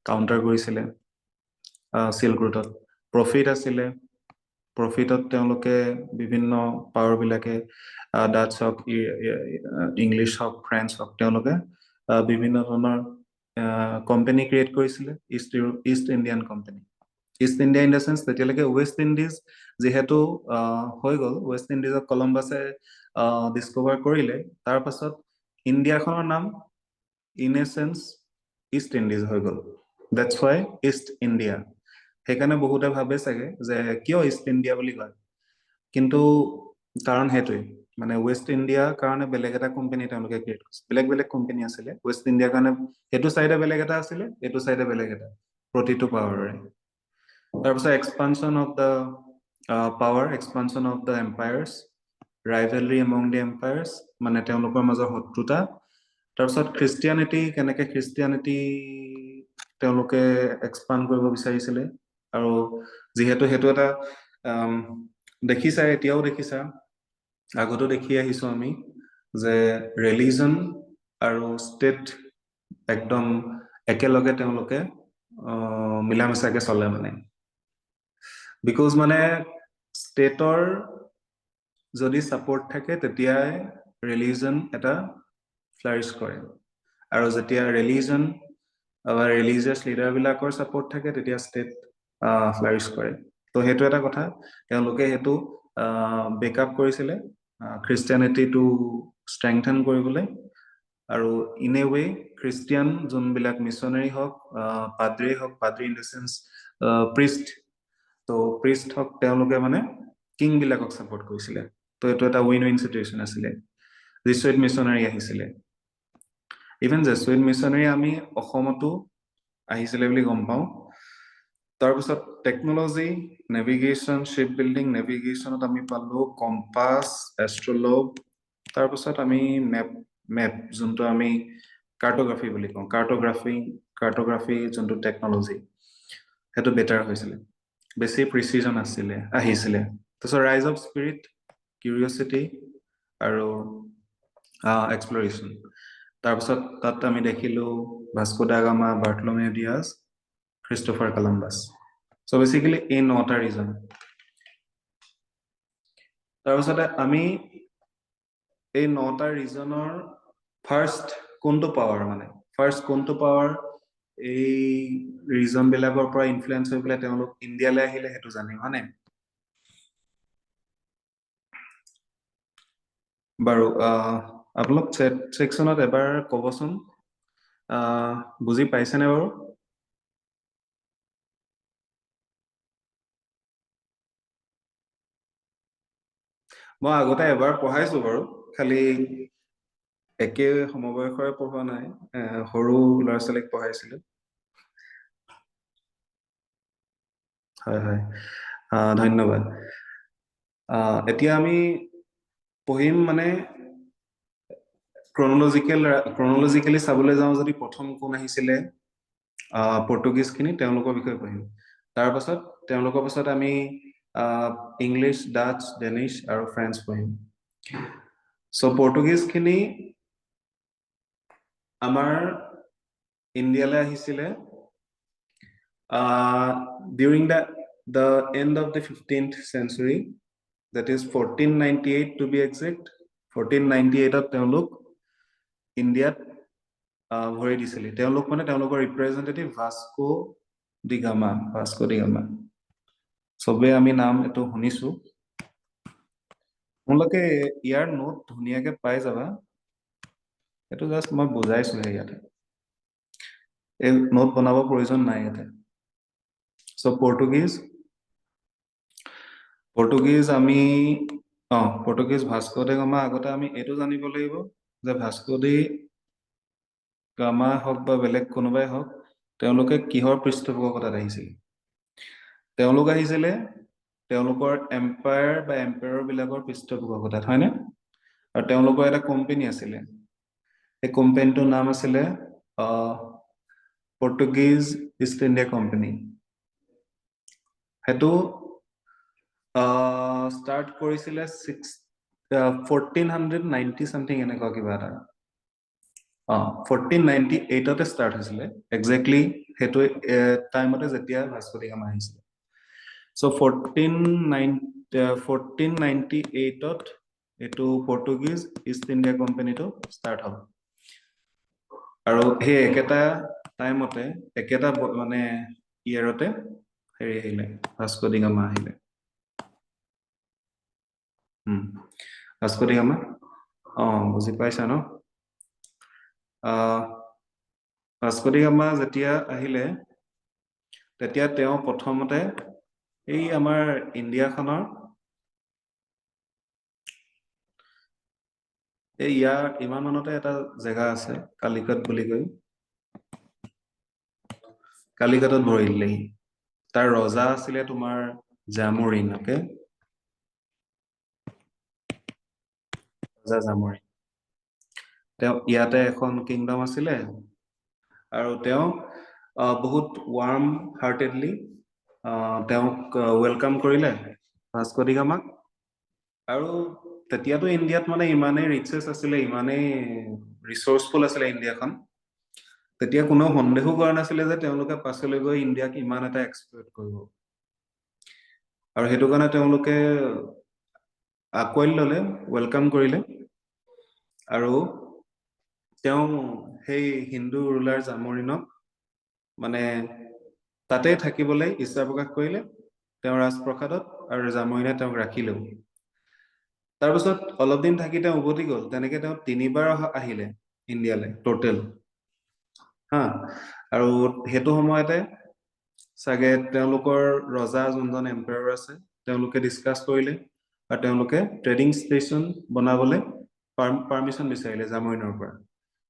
counter কৰিছিলে silk ৰুটত profit আছিলে প্ৰফিটত তেওঁলোকে বিভিন্ন পাৱাৰবিলাকে ডাচ হওক ইংলিছ হওক ফ্ৰেঞ্চ হওক তেওঁলোকে বিভিন্ন ধৰণৰ কোম্পানী ক্ৰিয়েট কৰিছিলে East Indian Company East India in the sense তেতিয়ালৈকে ৱেষ্ট ইণ্ডিজ যিহেতু হৈ গ'ল ৱেষ্ট ইণ্ডিজক কলম্বাছে ডিস্কভাৰ কৰিলে তাৰ পাছত ইণ্ডিয়াখনৰ নাম in a sense East Indies হৈ গ'ল দেটছ ৱাই ইষ্ট ইণ্ডিয়া সেইকাৰণে বহুতে ভাবে চাগে যে কিয় ইষ্ট ইণ্ডিয়া বুলি কয় কিন্তু কাৰণ সেইটোৱে মানে ৱেষ্ট ইণ্ডিয়া কাৰণে বেলেগ এটা কোম্পানী তেওঁলোকে ক্ৰিয়েট কৰিছে বেলেগ বেলেগ কোম্পানী আছিলে ৱেষ্ট ইণ্ডিয়াৰ কাৰণে সেইটো চাইডে বেলেগ এটা আছিলে এইটো চাইডে বেলেগ এটা প্ৰতিটো পাৱাৰৰে তাৰপিছত expansion of the power expansion of the empires rivalry among the empires মানে তেওঁলোকৰ মাজৰ শত্ৰুতা তাৰপিছত খ্ৰীষ্টিয়ানিটি কেনেকে খ্ৰীষ্টিয়ানিটি তেওঁলোকে এক্সপাণ্ড কৰিব বিচাৰিছিলে আৰু যিহেতু সেইটো এটা দেখিছা এতিয়াও দেখিছা আগতো দেখি আহিছো আমি যে ৰিলিজন আৰু ষ্টেট একদম একেলগে তেওঁলোকে মিলা মিছাকে চলে মানে বিকজ মানে ষ্টেটৰ যদি ছাপোৰ্ট থাকে তেতিয়াই ৰিলিজন এটা ফ্লাৰিছ কৰে আৰু যেতিয়া ৰিলিজন বা ৰিলিজিয়াছ লিডাৰবিলাকৰ ছাপোৰ্ট থাকে তেতিয়া ষ্টেট ফ্লাৰিছ কৰে তো সেইটো এটা কথা তেওঁলোকে সেইটো বেকআপ কৰিছিলে খ্ৰীষ্টিয়ানিটিটো ষ্ট্ৰেংথেন কৰিবলৈ আৰু ইন এ ৱে খ্ৰীষ্টিয়ান যোনবিলাক মিছনাৰী হওক পাদ্ৰী ইন দ্য চেন্স প্ৰিষ্ট তো প্ৰিষ্ট হওক তেওঁলোকে মানে কিংবিলাকক ছাপোৰ্ট কৰিছিলে তো এইটো এটা উইন উইন চিটুৱেশ্যন আছিলে জেচুইট মিছনাৰী আহিছিলে ইভেন জেচুইট মিছনাৰী আমি অসমতো আহিছিলে বুলি গম পাওঁ তাৰপিছত টেকনলজি নেভিগেশ্যন শ্বিপ বিল্ডিং নেভিগেশ্যনত আমি পালো কম্পাছ এষ্ট্ৰলব তাৰপিছত আমি মেপ যোনটো আমি কাৰ্টগ্ৰাফি বুলি কওঁ কাৰ্টগ্ৰাফি যোনটো টেকনলজি সেইটো বেটাৰ হৈছিলে বেছি প্ৰিচিজন আহিছিলে তাৰপিছত ৰাইজ অফ স্পিৰিট কিউৰিয়চিটি আৰু এক্সপ্লৰেশ্যন তাৰপিছত তাত আমি দেখিলো Vasco da Gama Bartholomew Dias Christopher Columbus so' basically এই 9টা ৰিজন তাৰপিছতে আমি এই 9টা ৰিজনৰ ফাৰ্ষ্ট কোনটো পাৱাৰ এই ৰিজন বিলাকৰ পৰা ইনফ্লুৱেঞ্চ হৈ পেলাই তেওঁলোক ইণ্ডিয়ালৈ আহিলে সেইটো জানিম হয়নে বাৰু আপোনালোক চেট ছেকশ্যনত এবাৰ ক'বচোন বুজি পাইছেনে বাৰু মই আগতে এবাৰ পঢ়াইছো বাৰু খালি একে সমবয়সৰে পঢ়োৱা নাই সৰু ল'ৰা ছোৱালীক পঢ়াইছিলো হয় হয় ধন্যবাদ এতিয়া আমি পঢ়িম মানে ক্ৰনলজিকেলি চাবলৈ যাওঁ যদি প্ৰথম কোন আহিছিলে পৰ্তুগীজখিনি তেওঁলোকৰ বিষয়ে পঢ়িম তাৰ পাছত তেওঁলোকৰ পাছত আমি ইংলিছ ডাচ ডেনিছ আৰু ফ্ৰেঞ্চ পঢ়িম চ' পৰ্তুগীজখিনি আমাৰ ইণ্ডিয়ালৈ আহিছিলে during the end of the 15th century that is 1498 to be exact 1498 তেওঁলোক ইণ্ডিয়াত ভৰি দিছিলে তেওঁলোক মানে তেওঁলোকৰ ৰিপ্ৰেজেন্টেটিভ ভাস্কো ডি গামা চবে আমি নাম এইটো শুনিছো তোমালোকে ইয়াৰ নোট ধুনীয়াকে পাই যাবা এইটো জাষ্ট মই বুজাইছোহে ইয়াতে এই নোট বনাব প্ৰয়োজন নাই ইয়াতে চ' পৰ্তুগীজ আমি পৰ্তুগীজ ভাস্কো ডি গামা আগতে আমি এইটো জানিব লাগিব যে ভাস্কো ডি গামা হওক বা বেলেগ কোনোবাই হওক তেওঁলোকে কিহৰ পৃষ্ঠপোষকতাত আহিছিল তেওঁলোক আহিছিলে তেওঁলোকৰ এম্পায়াৰ বা এম্পায়াৰ বিলাকৰ পৃষ্ঠপোষকতাত হয়নে আৰু তেওঁলোকৰ এটা কোম্পানী আছিলে এই কোম্পানীটোৰ নাম আছিলে পৰ্তুগীজ ইষ্ট ইণ্ডিয়া কোম্পানী সেইটো ষ্টাৰ্ট কৰিছিলে 1490 something এনেকুৱা কিবা এটা 1498 ষ্টাৰ্ট হৈছিলে একজেক্টলি সেইটো টাইমতে যেতিয়া ভাস্কো দি গামা আহিছিলে চ' 1498 এইটো পৰ্তুগীজ ইষ্ট ইণ্ডিয়া কোম্পানীটো ষ্টাৰ্ট হ'ল আৰু সেই একেটা টাইমতে একেটা মানে ইয়াৰতে হেৰি আহিলে ভাস্কো দি গামা আহিলে ভাস্কো দি গামা বুজি পাইছা ন ভাস্কো দি গামা যেতিয়া আহিলে তেতিয়া তেওঁ প্ৰথমতে এই আমাৰ ইণ্ডিয়াখনৰ এই ইয়াৰ ইমান মানতে এটা জেগা আছে কালিকট বুলি কৈ কালিকটত ভৰি দিলেহি তাৰ ৰজা আছিলে তোমাৰ জামোৰিন ওকে ৰজা জামোৰিন তেওঁ ইয়াতে এখন কিংডম আছিলে আৰু তেওঁ বহুত ৱাৰ্ম হাৰ্টেডলি তেওঁক ৱেলকাম কৰিলে ভাস্কো দি গামাক আৰু তেতিয়াতো ইণ্ডিয়াত মানে ইমানেই ৰিচেছ আছিলে ইমানেই ৰিচোৰ্চফুল আছিলে ইণ্ডিয়াখন তেতিয়া কোনো সন্দেহো কৰা নাছিলে যে তেওঁলোকে পাছলৈ গৈ ইণ্ডিয়াক ইমান এটা এক্সপ্লইট কৰিব আৰু সেইটো কাৰণে তেওঁলোকে আকোৱালি ল'লে ৱেলকাম কৰিলে আৰু তেওঁ সেই হিন্দু ৰুলাৰ জামোৰিনক মানে তাতে থাকিবলৈ ইচ্ছা প্ৰকাশ কৰিলে তেওঁ ৰাজপ্ৰসাদত আৰু জামোৰিনে তেওঁক ৰাখিলেও তাৰপিছত অলপ দিন থাকি তেওঁ উভতি গ'ল তেনেকে তেওঁ 3বাৰ আহিলে ইণ্ডিয়ালৈ টোটেল হা আৰু সেইটো সময়তে চাগে তেওঁলোকৰ ৰজা যোনজন এম্পায়াৰ আছে তেওঁলোকে ডিসকাস কৰিলে আৰু তেওঁলোকে ট্ৰেডিং ষ্টেচন বনাবলৈ পাৰমিশন বিচাৰিলে জামোৰিনৰ পৰা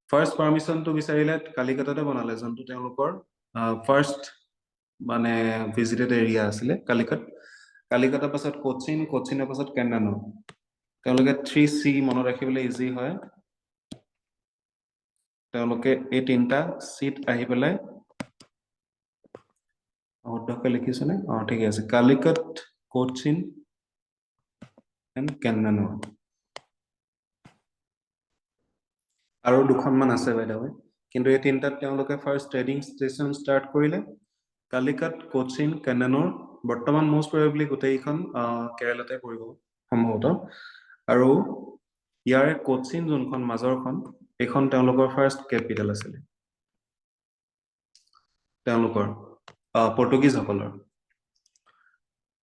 ফাৰ্ষ্ট পাৰমিশনটো বিচাৰিলে কালিকটতে বনালে যোনটো তেওঁলোকৰ ফাৰ্ষ্ট মানে ভিজিটেড এৰিয়া আছিলে কালিকটৰ পাছত কোচিনৰ পাছত কেন্নানুৰ তেওঁলোকে 3C মনত ৰাখিবলৈ ইজি হয় তেওঁলোকে এই তিনটা সিট আহি পেলাই শুদ্ধকৈ লিখিছনে ঠিক আছে কালিকট কোচিন এণ্ড কেন্নানুৰ আৰু দুখনমান আছে বাই দা ৱে কিন্তু এই তিনটাত তেওঁলোকে ফাৰ্ষ্ট ট্ৰেডিং ষ্টেচন ষ্টাৰ্ট কৰিলে কালিকট কোচিন কেন্নানুৰ বৰ্তমান মোষ্ট প্ৰবেবলি গোটেইখন কেৰালাতে পৰিব সম্ভৱতঃ আৰু ইয়াৰে কোচিন যোনখন মাজৰখন এইখন তেওঁলোকৰ ফাৰ্ষ্ট কেপিটেল আছিলে তেওঁলোকৰ পৰ্তুগীজসকলৰ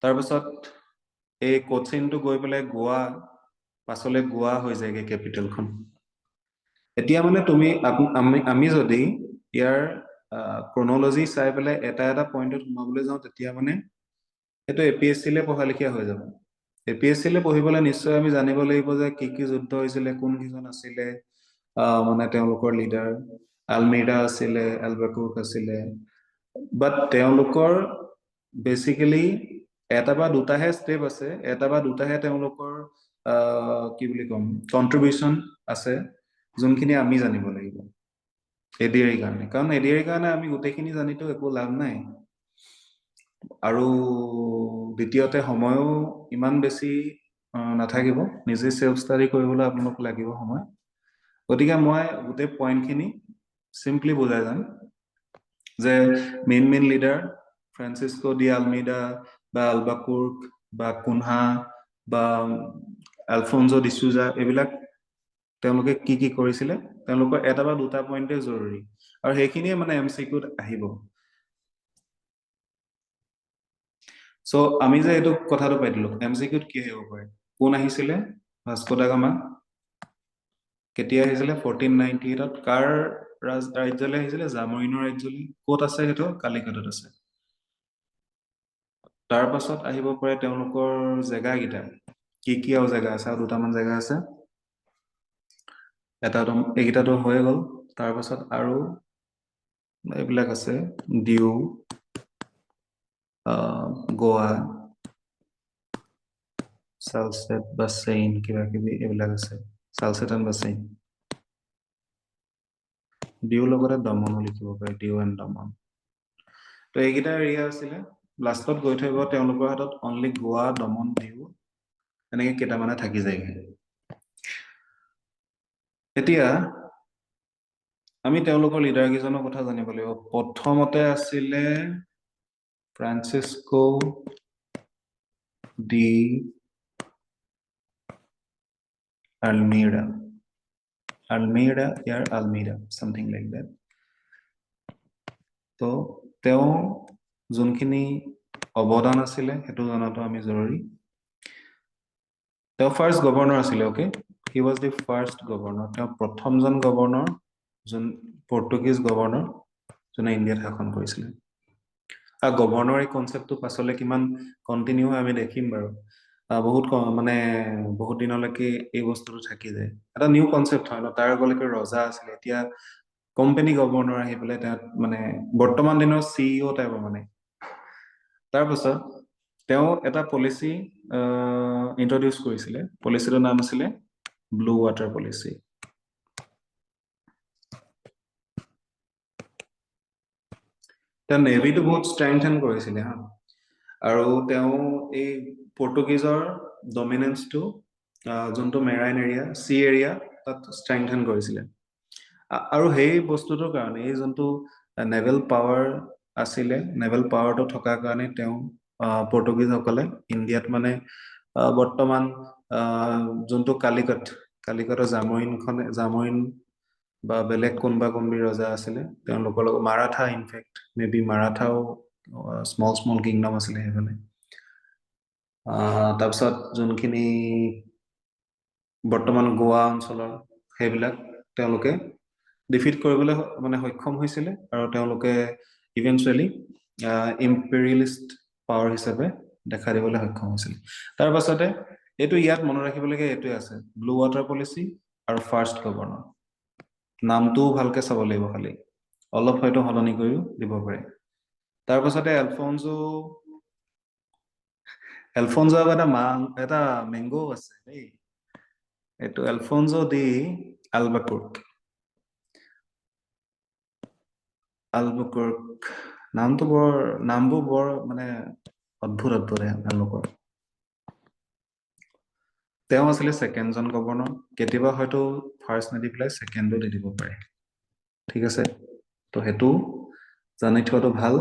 তাৰপিছত এই কোচিনটো গৈ পেলাই গোৱা পাছলৈ গোৱা হৈ যায়গে কেপিটেলখন এতিয়া মানে তুমি আমি যদি ইয়াৰ ক্ৰনলজি চাই পেলাই এটা পইণ্টত সোমাবলৈ যাওঁ তেতিয়া মানে সেইটো APSC লে পঢ়া লিখীয়া হৈ যাব APSC লে পঢ়িবলৈ নিশ্চয় আমি জানিব লাগিব যে কি যুদ্ধ হৈছিলে কোন কিজন আছিলে মানে তেওঁলোকৰ লিডাৰ আলমিৰা আছিলে এলবাকুক আছিলে বাট তেওঁলোকৰ বেসিক্যালি এটা বা দুটাহে স্টেপ আছে এটা বা দুটাহে তেওঁলোকৰ কি বুলি কম কন্ট্ৰিবিউশন আছে যোনখিনি আমি জানিব লাগিব এডিআৰিৰ কাৰণে কাৰণ এডিআৰিৰ কাৰণে আমি গোটেইখিনি জানিতো একো লাভ নাই আৰু দ্বিতীয়তে সময়ও ইমান বেছি নাথাকিব নিজে সেলফ ষ্টাডি কৰিবলৈ আপোনালোক লাগিব সময় গতিকে মই গোটেই পইণ্টখিনি সিম্পলি বুজাই যাম যে মেইন লিডাৰ ফ্ৰান্সিস্কো ডি আলমিডা বা আলবাকুৰ্ক বা কুনহা বা আলফোনজো ডিচুজা এইবিলাক তেওঁলোকে কি কৰিছিলে তেওঁলোকৰ এটা বা দুটা পইণ্টে জৰুৰী আৰু সেইখিনিয়ে মানে MCQত আহিব সো আমি যে এইটো কথাটো পাইলো MCQত কি আহিব পাৰে কোন আহিছিলে ভাস্কো দা গামা কেতিয়া আহিছিলে 1498ত কাৰ ৰাজ্যলৈ আহিছিলে জামোৰিনৰ ৰাজ্যলৈ ক'ত আছে সেইটো কালিকটত আছে তাৰ পাছত আহিব পাৰে তেওঁলোকৰ জেগাগিটা কি আৰু জেগা আছে আৰু দুটামান জেগা আছে এটাটো এইকেইটাতো হৈ গ'ল তাৰ পাছত আৰু এইবিলাক আছে ডিউ গোৱা সালসেট বাছেইন কিবা কিবি এইবিলাক আছে সালসেট এণ্ড বাছেইন ডিউ লগতে দমনো লিখিব পাৰে ডিউ এণ্ড দমন তো এইকেইটা এৰিয়া আছিলে লাষ্টত গৈ থৈ তেওঁলোকৰ হাতত অনলি গোৱা দমন ডিউ এনেকে কেইটামানে থাকি যায়গে এতিয়া আমি তেওঁলোকৰ লিডাৰ কেইজনৰ কথা জানিব লাগিব প্ৰথমতে আছিলে Francisco de Almeida something like that তো তেওঁ যোনখিনি অৱদান আছিলে সেইটো জনাটো আমি জৰুৰী তেওঁ ফাৰ্ষ্ট গভৰ্ণৰ আছিলে okay he was the first governor তেওঁ প্ৰথমজন গভৰ্ণৰ যোন পৰ্তুগীজ গভৰ্ণৰ যোনে ইণ্ডিয়াত শাসন কৰিছিলে আৰু গভৰ্ণৰ এই কনচেপ্টটো পাছলৈ কিমান কণ্টিনিউ হয় আমি দেখিম বাৰু বহুত মানে বহুত দিনলৈকে এই বস্তুটো থাকি যায় এটা নিউ কনচেপ্ট হয় ন তাৰ আগলৈকে ৰজা আছিলে এতিয়া কোম্পানী গভৰ্ণৰ আহি পেলাই তাত মানে বৰ্তমান দিনৰ CEO টাইপৰ মানে তাৰপাছত তেওঁ এটা পলিচি ইন্ট্ৰডিউচ কৰিছিলে পলিচিটোৰ নাম আছিলে ব্লু ৱাটাৰ পলিচি তেওঁ নেভিটো বহুত ষ্ট্ৰেংথেন কৰিছিলে হা আৰু তেওঁ এই পৰ্তুগীজৰ ডমিনেন্সটো যোনটো মেৰাইন এৰিয়া চি এৰিয়া তাত ষ্ট্ৰেংথেন কৰিছিলে আৰু সেই বস্তুটোৰ কাৰণে এই যোনটো নেভেল পাৱাৰ আছিলে নেভেল পাৱাৰটো থকাৰ কাৰণে তেওঁ পৰ্তুগীজসকলে ইণ্ডিয়াত মানে বৰ্তমান যোনটো কালিকটৰ জামৰিন বা বেলেগ কোনোবা ৰজা আছিলে তেওঁলোকৰ লগত মাৰাঠা ইনফেক্ট মেবি মাৰাঠাও স্মল কিংডম আছিলে সেইফালে তাৰপিছত যোনখিনি বৰ্তমান গোৱা অঞ্চলৰ সেইবিলাক তেওঁলোকে ডিফিট কৰিবলৈ মানে সক্ষম হৈছিলে আৰু তেওঁলোকে ইভেঞ্চুৱেলি ইম্পেৰিয়েলিষ্ট পাৱাৰ হিচাপে দেখা দিবলৈ সক্ষম হৈছিল তাৰ পাছতে এইটো ইয়াত মনত ৰাখিবলগীয়া এইটোৱে আছে ব্লু ৱাটাৰ পলিচি আৰু ফাৰ্ষ্ট গভৰ্ণৰ নামটোও ভালকে চাব লাগিব খালি অলপ হয়তো সলনি কৰিও দিব পাৰে তাৰ পাছতে এলফনজো এটা মেংগো আছে দেই এইটো এলফনজো দি আলবুকুৰ্ক নামবোৰ বৰ মানে অদ্ভুত তেওঁলোকৰ তেওঁ আছিলে ছেকেণ্ডজন গভৰ্ণৰ কেতিয়াবা হয়তো ফাৰ্ষ্ট নিদি পেলাই ছেকেণ্ডো দি দিব পাৰে ঠিক আছে তো সেইটো জানি থোৱাটো ভাল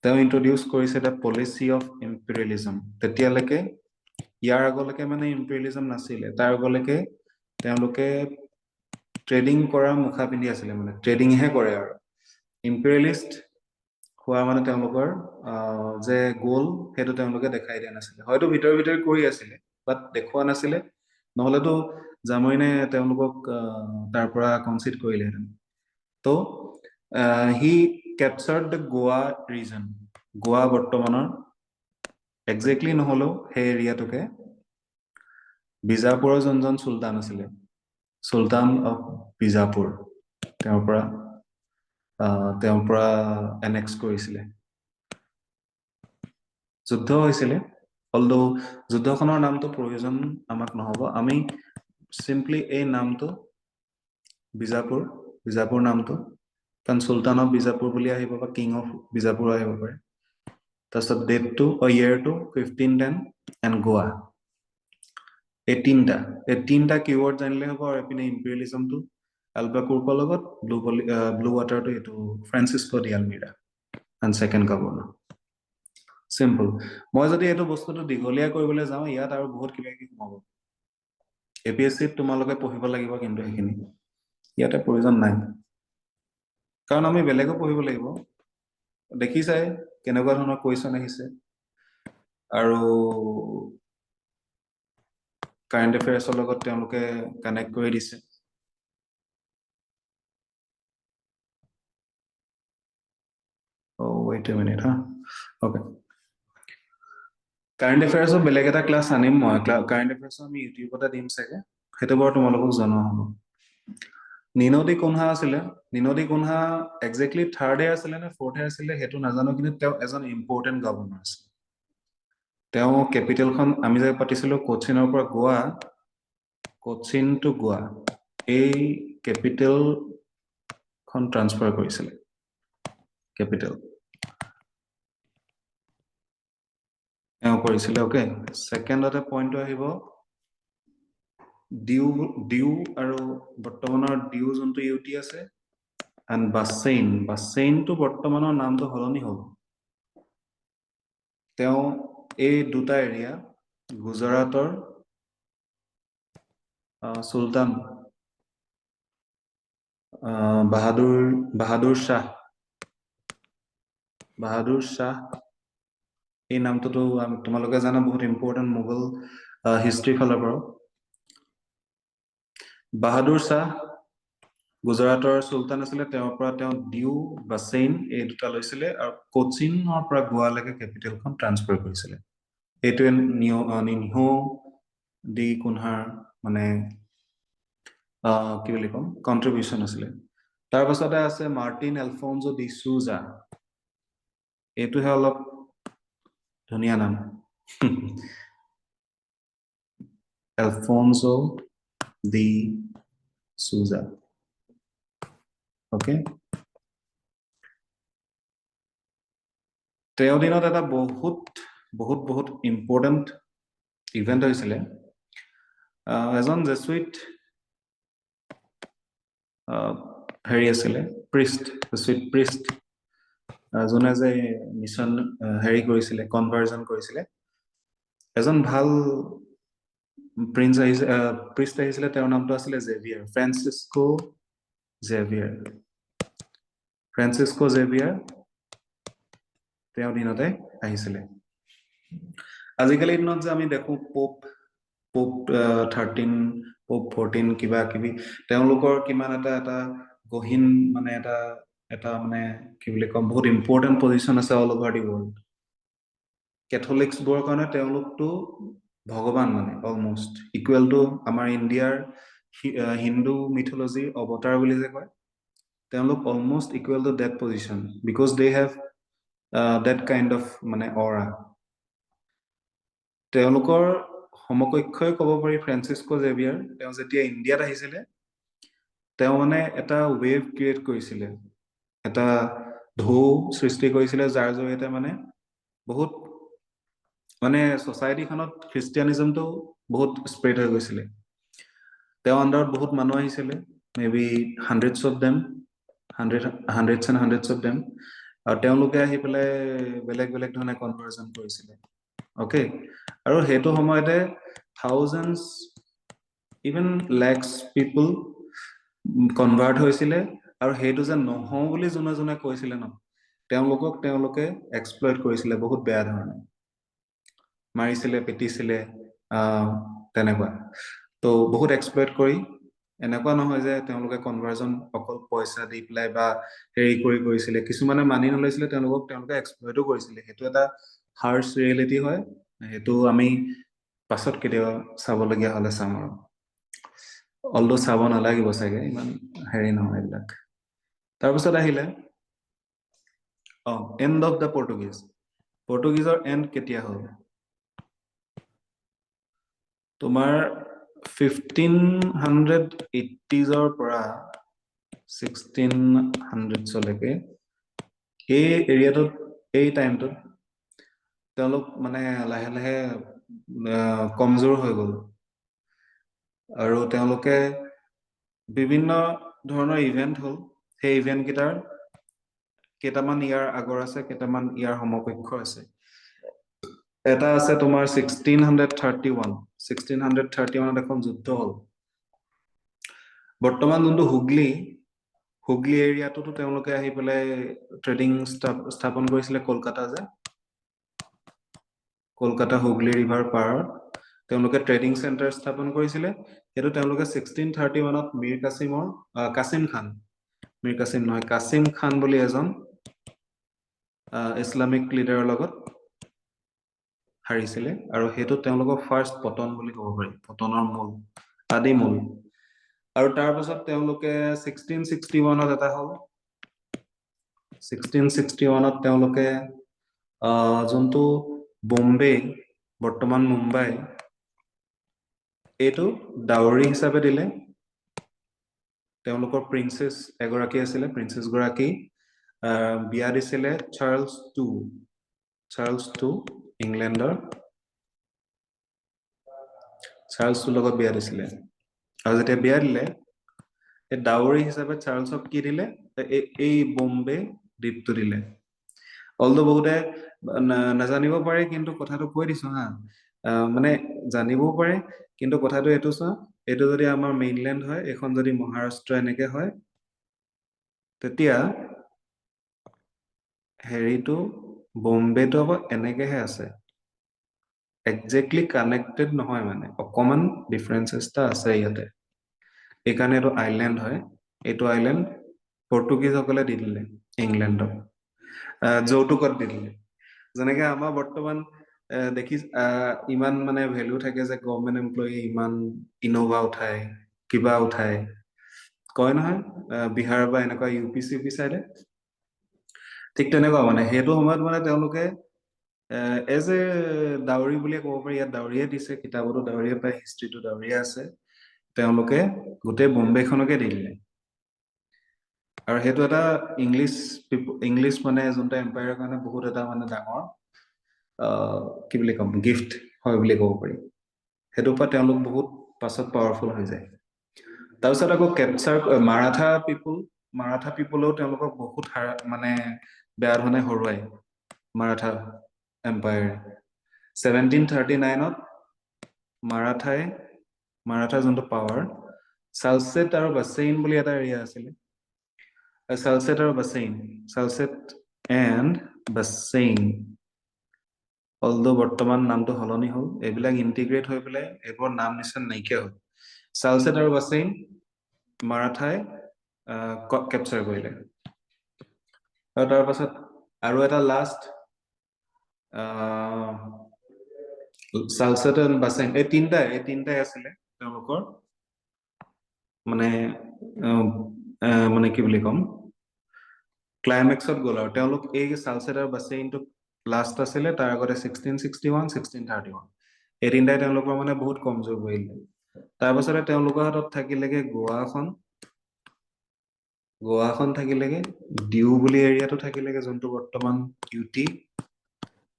তেওঁ ইন্ট্ৰডিউচ কৰিছে এটা পলিচি অফ ইম্পেৰিয়েলিজম তেতিয়ালৈকে ইয়াৰ আগলৈকে মানে ইম্পেৰিয়েলিজম নাছিলে তাৰ আগলৈকে তেওঁলোকে ট্ৰেডিং কৰা মুখা পিন্ধি আছিলে মানে ট্ৰেডিংহে কৰে আৰু ইম্পেৰিয়েলিষ্ট হোৱা মানে তেওঁলোকৰ যে গ'ল সেইটো তেওঁলোকে দেখাই দিয়া নাছিলে হয়তো ভিতৰি কৰি আছিলে বাট দেখুওৱা নাছিলে নহলেতো জামৰিনে তেওঁলোকক তাৰ পৰা কনচিড কৰিলেহেঁতেন তো হি কেপচাৰ্ড দ্য গোৱা ৰিজন গোৱা বৰ্তমানৰ একজেক্টলি নহলেও সেই এৰিয়াটোকে বিজাপুৰৰ যোনজন চুলতান আছিলে চুলতান অফ বিজাপুৰ তেওঁৰ পৰা এনেক্স কৰিছিলে যুদ্ধ হৈছিলে অলদো যুদ্ধখনৰ নামটো প্ৰয়োজন আমাক নহব আমি চিম্পলি এই নামটো বিজাপুৰ নামটো কাৰণ চুলতান অফ বিজাপুৰ বুলি আহিব বা কিং অফ বিজাপুৰ আহিব পাৰে তাৰপিছত ডেটটো ইয়েৰটো 1510 এণ্ড গোৱা এই তিনিটা কিৱৰ্ড জানিলে হ'ব আৰু এইপিনে ইম্পেৰিয়েলিজমটো আলবাকুৰ্কৰ লগত ব্লু ৱাটাৰটো এইটো Francisco de Almeida and second governor simple মই যদি এইটো বস্তুটো দীঘলীয়া কৰিবলৈ যাওঁ ইয়াত আৰু বহুত কিবা কিবি সোমাব APSCত তোমালোকে পঢ়িব লাগিব কিন্তু সেইখিনি ইয়াতে প্ৰয়োজন নাই কাৰণ আমি বেলেগো পঢ়িব লাগিব দেখিছাই কেনেকুৱা ধৰণৰ কুৱেশ্যন আহিছে আৰু কাৰেণ্ট এফেয়াৰ্ছৰ লগত তেওঁলোকে কানেক্ট কৰি দিছে wait a minute okay current এফেয়াৰ্ছৰ বেলেগ এটা ক্লাছ আনিম মই কাৰেণ্ট এফেয়াৰ্ছ আমি ইউটিউবতে দিম চাগে সেইটো বাৰু তোমালোকক জনোৱা হ'ব নিনদী কুনহা আছিলে নিনদী কুনহা একজেক্টলি থাৰ্ডে আছিলে নে ফৰ্থে আছিলে সেইটো নাজানো কিন্তু তেওঁ এজন ইম্পৰ্টেণ্ট গভৰ্ণৰ আছিল তেওঁ কেপিটেলখন আমি যে পাতিছিলো কোচিনৰ পৰা কোচিন টু গোৱা এই কেপিটেলখন ট্ৰান্সফাৰ কৰিছিলে কেপিটেল তেওঁ কৰিছিলে ওকে ছেকেণ্ডতে পইণ্টটো আহিব ডিউ আৰু বৰ্তমানৰ ডিউ যোনটো ইউটি আছে এণ্ড বাছেইনটো বৰ্তমানৰ নামটো সলনি হ'ল তেওঁ এই দুটা এৰিয়া গুজৰাটৰ সুলতান বাহাদুৰ শাহ এই নামটোতো তোমালোকে জানা বহুত ইম্পৰ্টেণ্ট মোগল হিষ্ট্ৰী ফালৰ পৰা বাহাদুৰ শাহ গুজৰাটৰ সুলতান আছিলে তেওঁৰ পৰা তেওঁ ডিউ বাছেইন এই দুটা লৈছিলে আৰু কোচিনৰ পৰা গোৱালৈকে কেপিটেলখন ট্ৰান্সফাৰ কৰিছিলে এইটোৱে নিহো দি কুনহাৰ মানে কি বুলি ক'ম কন্ট্ৰিবিউশ্যন আছিলে তাৰ পাছতে আছে মাৰ্টিন এলফনজো ডি চুজা এইটোহে অলপ ধুনীয়া নাম এলফনজো ডি চুজা ওকে তেওঁৰ দিনত এটা বহুত ইম্পৰ্টেণ্ট ইভেণ্ট হৈছিলে এজন জেচুইট হেৰি আছিলে প্ৰিষ্ট যোনে যে মিছন হেৰি কৰিছিলে কনভাৰ্জন কৰিছিলে এজন ভাল প্ৰিষ্ট আহিছিলে তেওঁৰ নামটো আছিলে ফ্ৰেন্সিস্কো জেভিয়াৰ তেওঁৰ দিনতে আহিছিলে আজিকালিৰ দিনত যে আমি দেখো পোপ 13 পোপ 14 কিবা কিবি তেওঁলোকৰ কিমান এটা গহীন মানে এটা মানে কি বুলি কম বহুত ইম্পৰ্টেণ্ট পজিশ্যন আছে অল অভাৰ দি ৱৰ্ল্ড কেথলিক্স বোৰৰ কাৰণে তেওঁলোকতো ভগৱান মানে অলমোষ্ট ইকুৱেল টু আমাৰ ইণ্ডিয়াৰ হিন্দু মিথলজিৰ অৱতাৰ বুলি যে কয় তেওঁলোক almost equal to that position because they have that kind of মানে অৰা তেওঁলোকৰ সমকক্ষই ক'ব পাৰি ফ্ৰেন্সিস্কো জেভিয়াৰ তেওঁ যেতিয়া ইণ্ডিয়াত আহিছিলে তেওঁ মানে এটা ৱেভ ক্ৰিয়েট কৰিছিলে এটা ঢৌ সৃষ্টি কৰিছিলে যাৰ জৰিয়তে মানে বহুত মানে ছ'চাইটিখনত খ্ৰীষ্টিয়ানিজমটো বহুত স্প্ৰেড হৈ গৈছিলে তেওঁ আণ্ডাৰত বহুত মানুহ আহিছিলে মে বি হাণ্ড্ৰেডছ অফ দেম আৰু তেওঁলোকে আহি পেলাই বেলেগ ধৰণে কনভাৰ্জন কৰিছিলে অ'কে আৰু সেইটো সময়তে থাউজেণ্ডছ ইভেন লেক্স পিপল কনভাৰ্ট হৈছিলে আৰু সেইটো যে নহওঁ বুলি যোনে কৈছিলে ন তেওঁলোকে এক্সপ্লইট কৰিছিলে বহুত বেয়া ধৰণে মাৰিছিলে পিটিছিলে তেনেকুৱা তো বহুত এক্সপ্লইট কৰি এনেকুৱা নহয় যে তেওঁলোকে কনভাৰ্জন অকল পইচা দি পেলাই বা হেৰি কৰিছিলে কিছুমানে মানি নলৈছিলে তেওঁলোকে এক্সপ্লইটো কৰিছিলে সেইটো এটা হাৰ্ছ ৰিয়েলিটি হয় সেইটো আমি পাছত কেতিয়াবা চাবলগীয়া হ'লে চাম আৰু অলদো চাব নালাগিব চাগে ইমান হেৰি নহয় এইবিলাক তাৰপিছত আহিলে এণ্ড অফ দ্য পৰ্টুগিজৰ এণ্ড কেতিয়া হ'ল তোমাৰ 1580ৰ পৰা 1600লৈকে এই এৰিয়াটোত এই টাইমটোত তেওঁলোক মানে লাহে কমজোৰ হৈ গ'ল আৰু তেওঁলোকে বিভিন্ন ধৰণৰ ইভেন্ট হ'ল সেই ইভেন্ট কেইটামান ইয়াৰ আগৰ আছে কেইটামান ইয়াৰ সমকক্ষ আছে এটা আছে তোমাৰ 1631 এখন যুদ্ধ হ'ল বৰ্তমান যোনটো হুগলি এৰিয়াটোতো তেওঁলোকে আহি পেলাই ট্ৰেডিং স্থাপন কৰিছিলে কলকাতা হুগলি ৰিভাৰ পাৰত তেওঁলোকে ট্ৰেডিং চেণ্টাৰ স্থাপন কৰিছিলে সেইটো তেওঁলোকে 1631ত কাছিম খান বুলি এজন ইছলামিক লিডাৰৰ লগত হাৰিছিলে আৰু সেইটো তেওঁলোকৰ ফাৰ্ষ্ট পতন বুলি ক'ব পাৰি পতনৰ আদি মূল আৰু তাৰ পাছত তেওঁলোকে 1661ত এটা হ'ল 1661ত তেওঁলোকে যোনটো বম্বে বৰ্তমান মুম্বাই এইটো ডাউৰি হিচাপে দিলে তেওঁলোকৰ প্ৰিন্সেছ এগৰাকী আছিলে প্ৰিন্সেছ গৰাকী বিয়া দিছিলে চাৰ্লছ টু ইংলেণ্ডৰ চাৰ্লছ টুৰ লগত বিয়া দিছিলে আৰু যেতিয়া বিয়া দিলে এই ডাউৰি হিচাপে চাৰ্লছক কি দিলে এই বম্বে দ্বীপটো দিলে অলদো বহুতে নাজানিব পাৰে কিন্তু কথাটো কৈ দিছো হা মানে জানিবও পাৰে কিন্তু কথাটো এইটো চোৱা এইটো যদি আমাৰ মেইনল্যান্ড হয় এখন যদি মহাৰাষ্ট্ৰ এনেকে হয় তেতিয়া হেৰিটো বম্বেটো হ'ব এনেকেহে আছে একজেক্টলি কানেক্টেড নহয় মানে অকমান ডিফাৰেন্সেছ এটা আছে ইয়াতে এইকাৰণে এইটো আইলেণ্ড হয় এইটো আইলেণ্ড পৰ্তুগীজসকলে দি দিলে ইংলেণ্ডক যৌতুকত দি দিলে যেনেকে আমাৰ বৰ্তমান দেখি ইমান মানে ভেলু থাকে যে গভৰ্ণমেণ্ট এমপ্লয়ী ইমান ইনোভা উঠায় কিবা উঠায় কয় নহয় বিহাৰ বা এনেকুৱা ইউপি চাইডে ঠিক তেনেকুৱা মানে সেইটো সময়ত মানে তেওঁলোকে এজ এ ডাউৰি বুলিয়ে ক'ব পাৰি ইয়াত ডাউৰিয়ে দিছে কিতাপতো ডাউৰিয়ে পায় হিষ্ট্ৰীটো ডাউৰিয়ে আছে তেওঁলোকে গোটেই বম্বেখনকে দি দিলে আৰু সেইটো এটা ইংলিছ মানে যোনটো এম্পায়াৰৰ কাৰণে বহুত এটা মানে ডাঙৰ কি বুলি ক'ম গিফ্ট হয় বুলি ক'ব পাৰি সেইটোৰ পৰা তেওঁলোক বহুত পাছত পাৱাৰফুল হৈ যায় তাৰপিছত আকৌ কেপচাৰ মাৰাঠা পিপলেও তেওঁলোকক বহুত মানে বেয়া ধৰণে হৰুৱাই মাৰাঠা এম্পায়াৰ 1739ত মাৰাঠা যোনটো পাৱাৰ চালচেট আৰু বাছেইন বুলি এটা এৰিয়া আছিলে চালচেট এণ্ড বাছেইন অলদো বৰ্তমান নামটো সলনি হ'ল এইবিলাক ইণ্টিগ্ৰেট হৈ পেলাই এইবোৰ নাম নিচান নাইকিয়া হ'ল চালচেট আৰু বাছেইন মাৰাঠাই কেপচাৰ কৰিলে আৰু তাৰ পাছত আৰু এটা লাষ্ট চালচেট এণ্ড বাছেইন এই তিনটাই আছিলে তেওঁলোকৰ মানে মানে কি বুলি ক'ম ক্লাইমেক্সত গ'ল আৰু তেওঁলোক এই চালচেট আৰু বাছেইনটো লাষ্ট আছিলে তাৰ আগতে 1661 1631 এই তিনটাই তেওঁলোকৰ মানে বহুত কমজোৰ কৰিলে তাৰপাছতে তেওঁলোকৰ হাতত থাকিলেগে গোৱাখন থাকিলেগে ডিউ বুলি এৰিয়াটো থাকিলেগে যোনটো বৰ্তমান ইউটি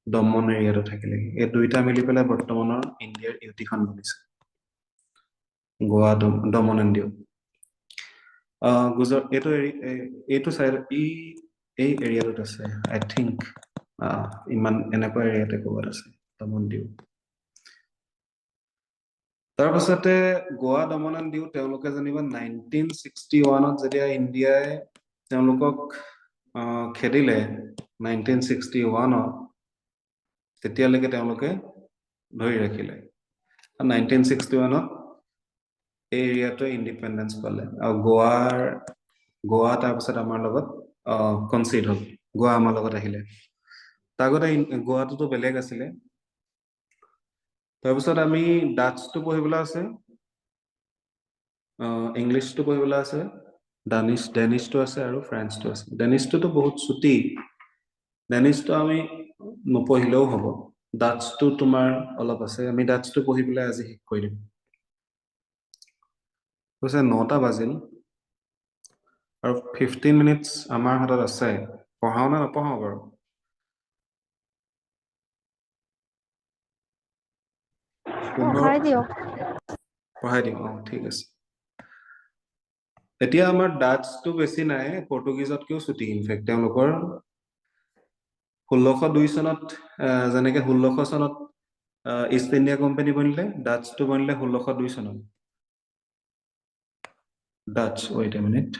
দমন এৰিয়াটো থাকিলেগে এই দুইটা মিলি পেলাই বৰ্তমানৰ ইণ্ডিয়াৰ ইউটিখন বনিছে গোৱা দমন এণ্ড ডিউ গুজৰাট এইটো চাইড এই এৰিয়াটোত আছে আই থিংক ইমান এনেকুৱা এৰিয়াতে ক'ৰবাত আছে দমন ডিউ তাৰপাছতে গোৱা দমন এণ্ড ডিউ তেওঁলোকে যেনিবা 1961ত যেতিয়া ইণ্ডিয়াই তেওঁলোকক খেদিলে 1961ত তেতিয়ালৈকে তেওঁলোকে ধৰি ৰাখিলে 1961ত এই এৰিয়াটোৱে ইণ্ডিপেণ্ডেঞ্চ পালে আৰু গোৱা তাৰপিছত আমাৰ লগত কনচিড হ'ল গোৱা আমাৰ লগত আহিলে তাৰ আগতে গোৱাটোতো বেলেগ আছিলে তাৰপিছত আমি ডাচ্চটো পঢ়িবলৈ আছে ইংলিছটো পঢ়িবলৈ আছে ডেনিছটো আছে আৰু ফ্ৰেঞ্চটো আছে ডেনিছটোতো বহুত চুটি ডেনিছটো আমি নপঢ়িলেও হ'ব ডাচ্চটো তোমাৰ অলপ আছে আমি ডাচ্চটো পঢ়ি পেলাই আজি শেষ কৰি দিম কৈছে 9টা বাজিল আৰু 15 মিনিটছ আমাৰ হাতত আছে পঢ়াও নে নপঢ়াও বাৰু পঢ়াই দিম ঠিক আছে এতিয়া আমাৰ ডাচ্চটো বেছি নাই পৰ্তুগীজতকেও ছুটি ইনফেক্ট তেওঁলোকৰ 1602 চনত যেনেকে 1600 চনত ইষ্ট ইণ্ডিয়া কোম্পানী বনিলে ডাচ্চটো বনিলে 1602 চনত Dutch wait a minute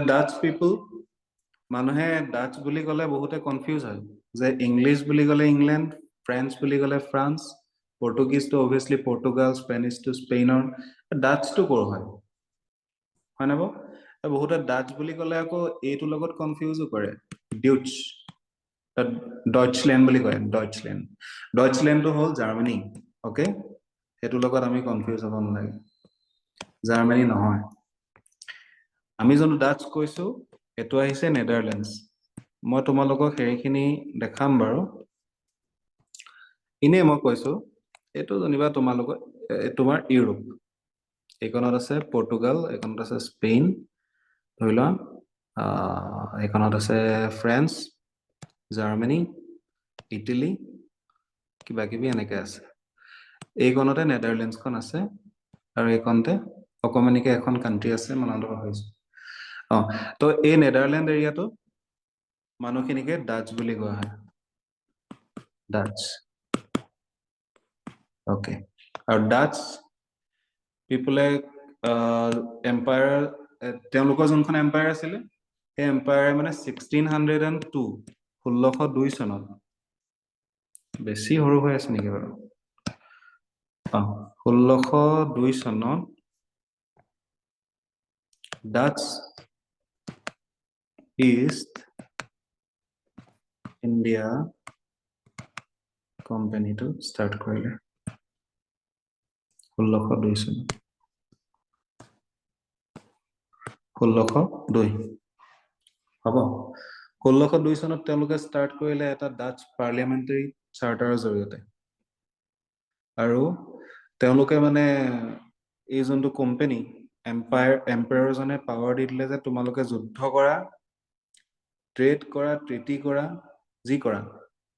Dutch people মানুহে ডাচ বুলি ক'লে বহুতে কনফিউজ হয় যে ইংলিছ বুলি ক'লে ইংলেণ্ড ফ্ৰেঞ্চ বুলি ক'লে ফ্ৰান্স পৰ্তুগীজটো অবভিয়াছলি পৰ্তুগাল স্পেনিছটো স্পেইনৰ ডাচটো ক'ৰ হয় নে বহুতে ডাচ বুলি ক'লে আকৌ এইটোৰ লগত কনফিউজো কৰে ডিউচ ডইচলেণ্ড বুলি কয় ডইচলেণ্ডটো হ'ল জাৰ্মানী অ'কে সেইটোৰ লগত আমি কনফিউজ হ'ব নালাগে জাৰ্মানী নহয় আমি যোনটো ডাচ কৈছো এইটো আহিছে নেদাৰলেণ্ডছ মই তোমালোকক সেইখিনি দেখাম বাৰু এনেই মই কৈছো এইটো জানিবা তোমালোকৰ তোমাৰ ইউৰোপ এইখনত আছে পৰ্তুগাল এইখনত আছে স্পেইন ধৰি লোৱা এইখনত আছে ফ্ৰান্স জাৰ্মানী ইটালী কিবা কিবি এনেকে আছে এইখনতে নেদাৰলেণ্ডছখন আছে আৰু এইখনতে অকমানিকে এখন কান্ট্ৰি আছে মনত ৰাখিছো তো এই নেদাৰলেণ্ড এৰিয়াটো মানুহখিনিকে ডাচ বুলি কোৱা হয় ডাচ ওকে আৰু ডাচ পিপলে এম্পায়াৰ তেওঁলোকৰ যোনখন এম্পায়াৰ আছিলে সেই এম্পায়াৰ মানে 1602 1602 চনত বেছি সৰু হৈ আছে নেকি বাৰু 1602 চনত ডাচ ইষ্ট ইণ্ডিয়া কোম্পানীটো ষ্টাৰ্ট কৰিলে 1602 চনত 1602 হ'ব 1602 চনত তেওঁলোকে ষ্টাৰ্ট কৰিলে এটা ডাচ পাৰ্লিয়ামেণ্টাৰী চাৰ্টাৰৰ জৰিয়তে আৰু তেওঁলোকে মানে এই যোনটো কোম্পানী এম্পায়াৰজনে পাৱাৰ দি দিলে যে তোমালোকে যুদ্ধ কৰা ট্ৰেড কৰা ট্ৰিটি কৰা যি কৰা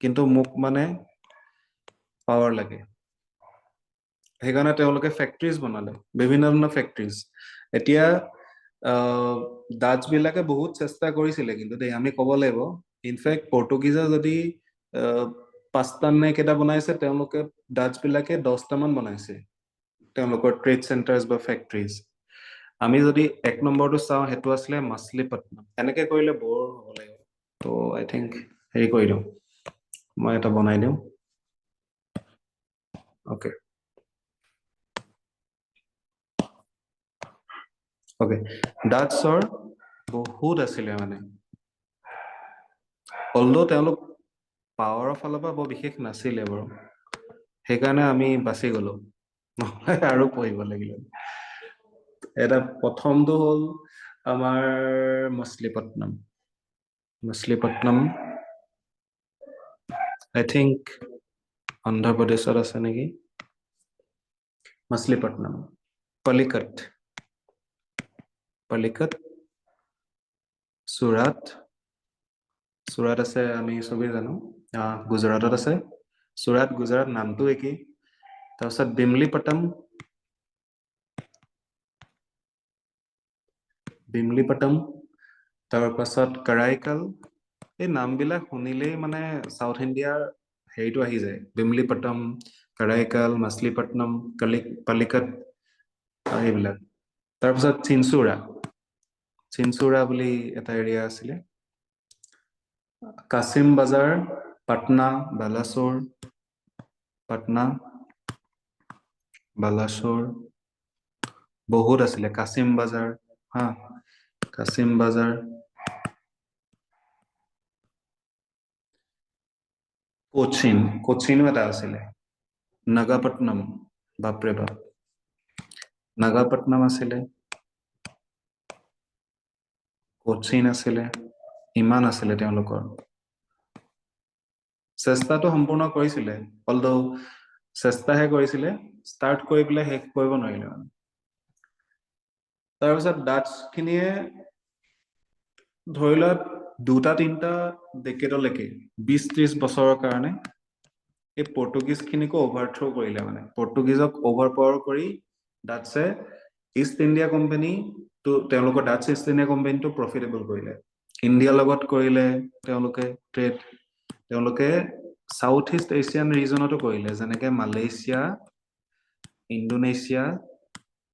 কিন্তু মোক মানে পাৱাৰ লাগে সেইকাৰণে তেওঁলোকে ফেক্টৰীজ বনালে বিভিন্ন ধৰণৰ ফেক্টৰীজ এতিয়া ডাচ বিলাকে বহুত চেষ্টা কৰিছিলে কিন্তু দেই আমি ক'ব লাগিব ইনফেক্ট পৰ্তুগিজে যদি 5টা নে কেইটা বনাইছে তেওঁলোকে ডাচ বিলাকে 10টা মান বনাইছে তেওঁলোকৰ ট্ৰেড চেণ্টাৰ্ছ বা ফেক্টৰীজ আমি যদি 1 নম্বৰটো চাওঁ সেইটো আছিলে মাছলিপট্টনম এনেকে কৰিলে বৰ হ'ব লাগিব তো আই থিংক হেৰি কৰি দিওঁ মই এটা বনাই দিওঁ ওকে ওকে ডাচৰ বহুত আছিলে মানে অলদো তেওঁলোক পাৱাৰৰ ফালৰ পৰা বৰ বিশেষ নাছিলে বাৰু সেইকাৰণে আমি বাচি গলো নহলে আৰু পঢ়িব লাগিলে এটা প্ৰথমটো হ'ল আমাৰ মছলিপট্টনম আই থিংক অন্ধ্ৰপ্ৰদেশত আছে নেকি মছলিপট্টনম পলিকট চুৰাট আছে আমি চবেই জানো গুজৰাটত আছে চুৰাট গুজৰাট নামটো একেই তাৰপিছত বিমলিপট্টম তাৰপাছত কৰাইকাল এই নামবিলাক শুনিলেই মানে সাউথ ইণ্ডিয়াৰ হেৰিটো আহি যায় বিমলিপট্টম কৰাইকাল মাছলিপট্টনম পালিকট এইবিলাক তাৰপিছত চিনচুৰা বুলি এটা এৰিয়া আছিলে কাছিম বাজাৰ পাটনা বালাসোৰ বহুত আছিলে কাছিম বাজাৰ কোচিনো এটা আছিলে নাগাপট্টনম বাপৰে বাপ নাগাপট্টনম আছিলে কোচিন আছিলে ইমান আছিলে তেওঁলোকৰ চেষ্টাটো সম্পূৰ্ণ কৰিছিলে অলদো চেষ্টাহে কৰিছিলে ষ্টাৰ্ট কৰি পেলাই শেষ কৰিব নোৱাৰিলে মানে তাৰপিছত ডাচ খিনিয়ে ধৰি লোৱা 2-3টা ডেকেডলৈকে 20-30 বছৰৰ কাৰণে এই পৰ্তুগিজ খিনিকো অভাৰথ্ৰ কৰিলে মানে পৰ্তুগিজক অভাৰ পাৱাৰ কৰি ডাচে ইষ্ট ইণ্ডিয়া কোম্পানী তো তেওঁলোকৰ ডাচ ইষ্ট ইণ্ডিয়া কোম্পানীটো প্ৰফিটেবল কৰিলে ইণ্ডিয়াৰ লগত কৰিলে তেওঁলোকে ট্ৰেড তেওঁলোকে সাউথ ইষ্ট এছিয়ান ৰিজনতো কৰিলে যেনেকে Malaysia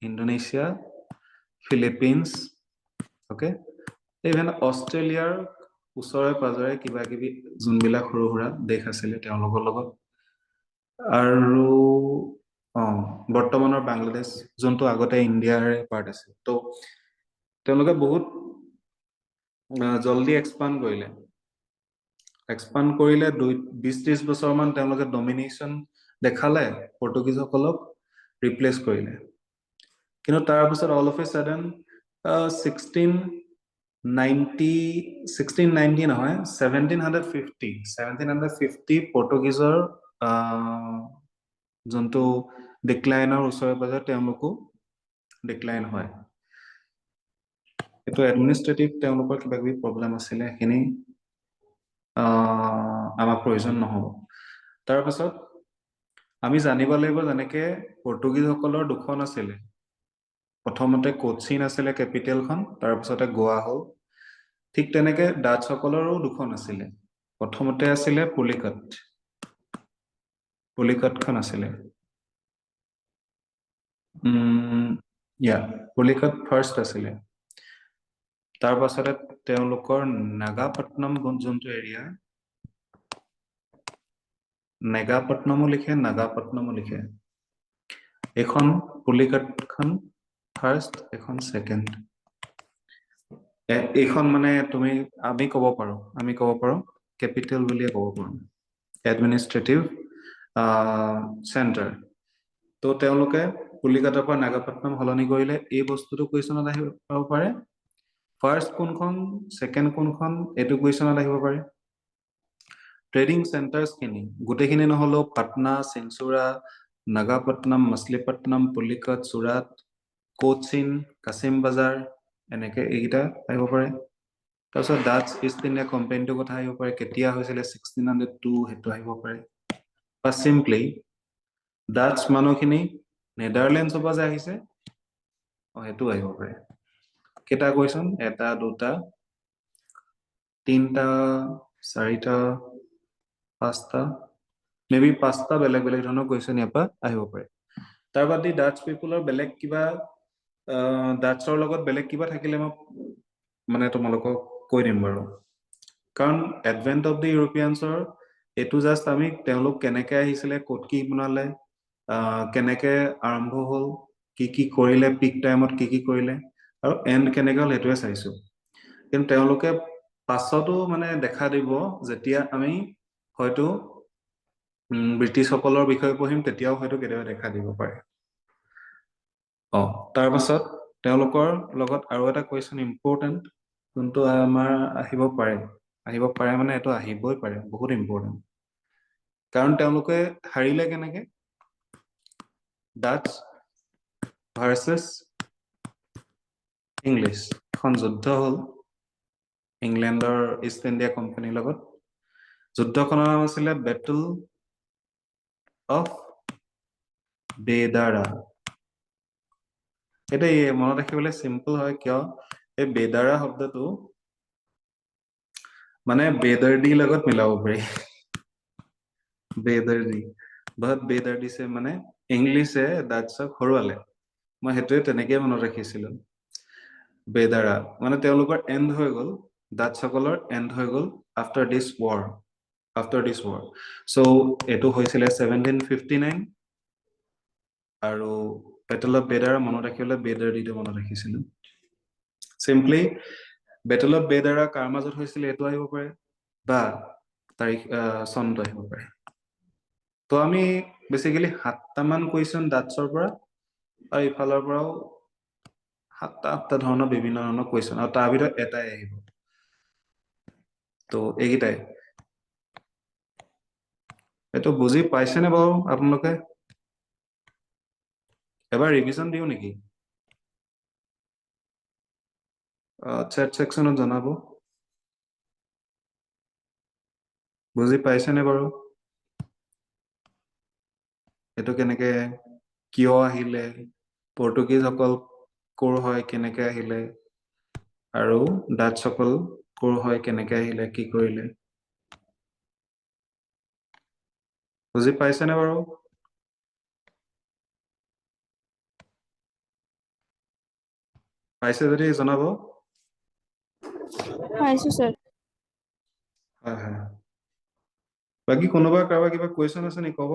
Indonesia Philippines okay even অষ্ট্ৰেলিয়াৰ ওচৰে পাজৰে কিবা কিবি যোনবিলাক সৰু সুৰা দেশ আছিলে তেওঁলোকৰ লগত আৰু বৰ্তমানৰ বাংলাদেশ যোনটো আগতে ইণ্ডিয়াৰ পাৰ্ট আছিল তো তেওঁলোকে বহুত জলদি এক্সপাণ্ড কৰিলে 20-30 বছৰ মান তেওঁলোকে ডমিনেশ্যন দেখালে পৰ্তুগিজসকলক ৰিপ্লেচ কৰিলে কিন্তু তাৰপিছত অল অফ এ ছাডেন 1690 নহয় 1750 পৰ্তুগিজৰ যোনটো ডিক্লাইনৰ ওচৰে পাজৰে তেওঁলোকো ডিক্লাইন হয়। এইটো এডমিনিষ্ট্ৰেটিভ তেওঁলোকৰ কিবা কিবি প্ৰব্লেম আছিলে, সেইখিনি আমাক প্ৰয়োজন নহ'ব। তাৰপাছত আমি জানিব লাগিব, যেনেকে পৰ্তুগীজসকলৰ দুখন আছিলে, প্ৰথমতে কোচিন আছিলে কেপিটেলখন, তাৰপিছতে গোৱা হ'ল। ঠিক তেনেকে ডাচসকলৰো দুখন আছিলে, প্ৰথমতে আছিলে পুলিকটখন আছিলে। পুলিকট ফাৰ্ষ্ট আছিলে। তাৰ পাছতে তেওঁলোকৰ নাগাপট্টনম যোনটো এৰিয়া, নাগাপট্টনমো লিখে। এখন পুলিকটখন ফাৰ্ষ্ট, এখন ছেকেণ্ড। এইখন মানে আমি ক'ব পাৰো কেপিটেল বুলিয়ে ক'ব পাৰো, এডমিনিষ্ট্ৰেটিভ চেণ্টাৰ। তো তেওঁলোকে পুলিকটৰ পৰা নাগাপট্টনম সলনি কৰিলে। এই বস্তুটো কুৱেশ্যনত আহিব পাৰে, ফাৰ্ষ্ট কোনখন ছেকেণ্ড কোনখন, এইটো কুৱেশ্যনত আহিব পাৰে। ট্ৰেডিং চেণ্টাৰ্ছখিনি গোটেইখিনি নহ'লেও পাটনা, চিনচুৰা, নাগাপট্টনম, মছলিপট্টনম, পুলিকট, চুৰাট, কোচিন, কাছিম বাজাৰ, এনেকে এইকেইটা আহিব পাৰে। তাৰপিছত ডাচ ইষ্ট ইণ্ডিয়া কোম্পানীটোৰ কথা আহিব পাৰে, কেতিয়া হৈছিলে 1602, সেইটো আহিব পাৰে। বা চিম্পলি ডাচ মানুহখিনি নেদাৰলেণ্ডছৰ পৰা যে আহিছে, সেইটো আহিব পাৰে। কেইটা কুৱেশ্যন, 1, 2, 3, 4, 5টা, মেবি 5টা বেলেগ বেলেগ ধৰণৰ কুৱেশ্যন ইয়াৰ পৰা আহিব পাৰে। তাৰ বাদ দি ডাচ পিপুলৰ বেলেগ কিবা, ডাচৰ লগত বেলেগ কিবা থাকিলে মই মানে তোমালোকক কৈ দিম বাৰু। কাৰণ এডভেন্ট অফ দি ইউৰোপিয়ানছৰ এইটো জাষ্ট আমি তেওঁলোক কেনেকে আহিছিলে, ক'ত কি বনালে, কেনেকে আৰম্ভ হ'ল, কি কি কৰিলে, পিক টাইমত কি কি কৰিলে, আৰু এণ্ড কেনেকে হ'ল, সেইটোৱে চাইছো। কিন্তু তেওঁলোকে পাছতো মানে দেখা দিব, যেতিয়া আমি হয়তো ব্ৰিটিছসকলৰ বিষয়ে পঢ়িম, তেতিয়াও হয়তো কেতিয়াবা দেখা দিব পাৰে। তাৰপাছত তেওঁলোকৰ লগত আৰু এটা কুৱেশ্যন ইম্পৰ্টেণ্ট, যোনটো আমাৰ আহিব পাৰে মানে এইটো আহিবই পাৰে, বহুত ইম্পৰ্টেণ্ট। কাৰণ তেওঁলোকে হাৰিলে কেনেকে, ডাচ ভাৰ্চেছ ইংলিছ, এখন যুদ্ধ হ'ল ইংলেণ্ডৰ ইষ্ট ইণ্ডিয়া কোম্পানীৰ লগত। যুদ্ধখনৰ নাম আছিলে বেটল অফ বেদাৰা। এইটো মনত ৰাখিবলৈ চিম্পল হয়, কিয় এই বেদাৰা শব্দটো মানে বেদৰ্দীৰ লগত মিলাব পাৰি। বেদৰ্দী, বহুত বেদৰ্দী মানে ইংলিছে ডাচক হৰুৱালে। মই সেইটোৱে তেনেকেই মনত ৰাখিছিলো। বেদাৰা মানে তেওঁলোকৰ এণ্ড হৈ গ'ল, ডাচসকলৰ এণ্ড হৈ গ'ল আফটাৰ দিছ ৱাৰ। চ' এইটো হৈছিলে 1759, আৰু বেটল অফ বেদাৰা মনত ৰাখিবলৈ বেদৰ্দীটো মনত ৰাখিছিলো। চিম্পলি বেটল অফ বেদাৰা কাৰ মাজত হৈছিলে এইটো আহিব পাৰে, বা তাৰিখ চনটো আহিব পাৰে। তো আমি বেচিকেলি 7টামান কুৱেশ্যন ডাচৰ পৰা আৰু ইফালৰ পৰাও 7টা-8টা ধৰণৰ বিভিন্ন ধৰণৰ কুৱেশ্যন, আৰু তাৰ ভিতৰত এটাই আহিব। তো এইকেইটাই। এইটো বুজি পাইছেনে বাৰু আপোনালোকে? এবাৰ ৰিভিজন দিওঁ নেকি? চেট ছেকশ্যনত জনাব। বুজি পাইছেনে বাৰু? এইটো কেনেকে, কিয় আহিলে, পৰ্তুগীজসকল ক'ৰ হয়, কেনেকে আহিলে, আৰু ডাচসকল ক'ৰ হয়, কেনেকে আহিলে, কি কৰিলে, বুজি পাইছেনে বাৰু? পাইছে যদি জনাব। পাইছো স্যাৰ। হয় হয়। বাকী কোনোবা কাৰোবাৰ কিবা কুৱেশ্যন আছে নেকি, ক'ব?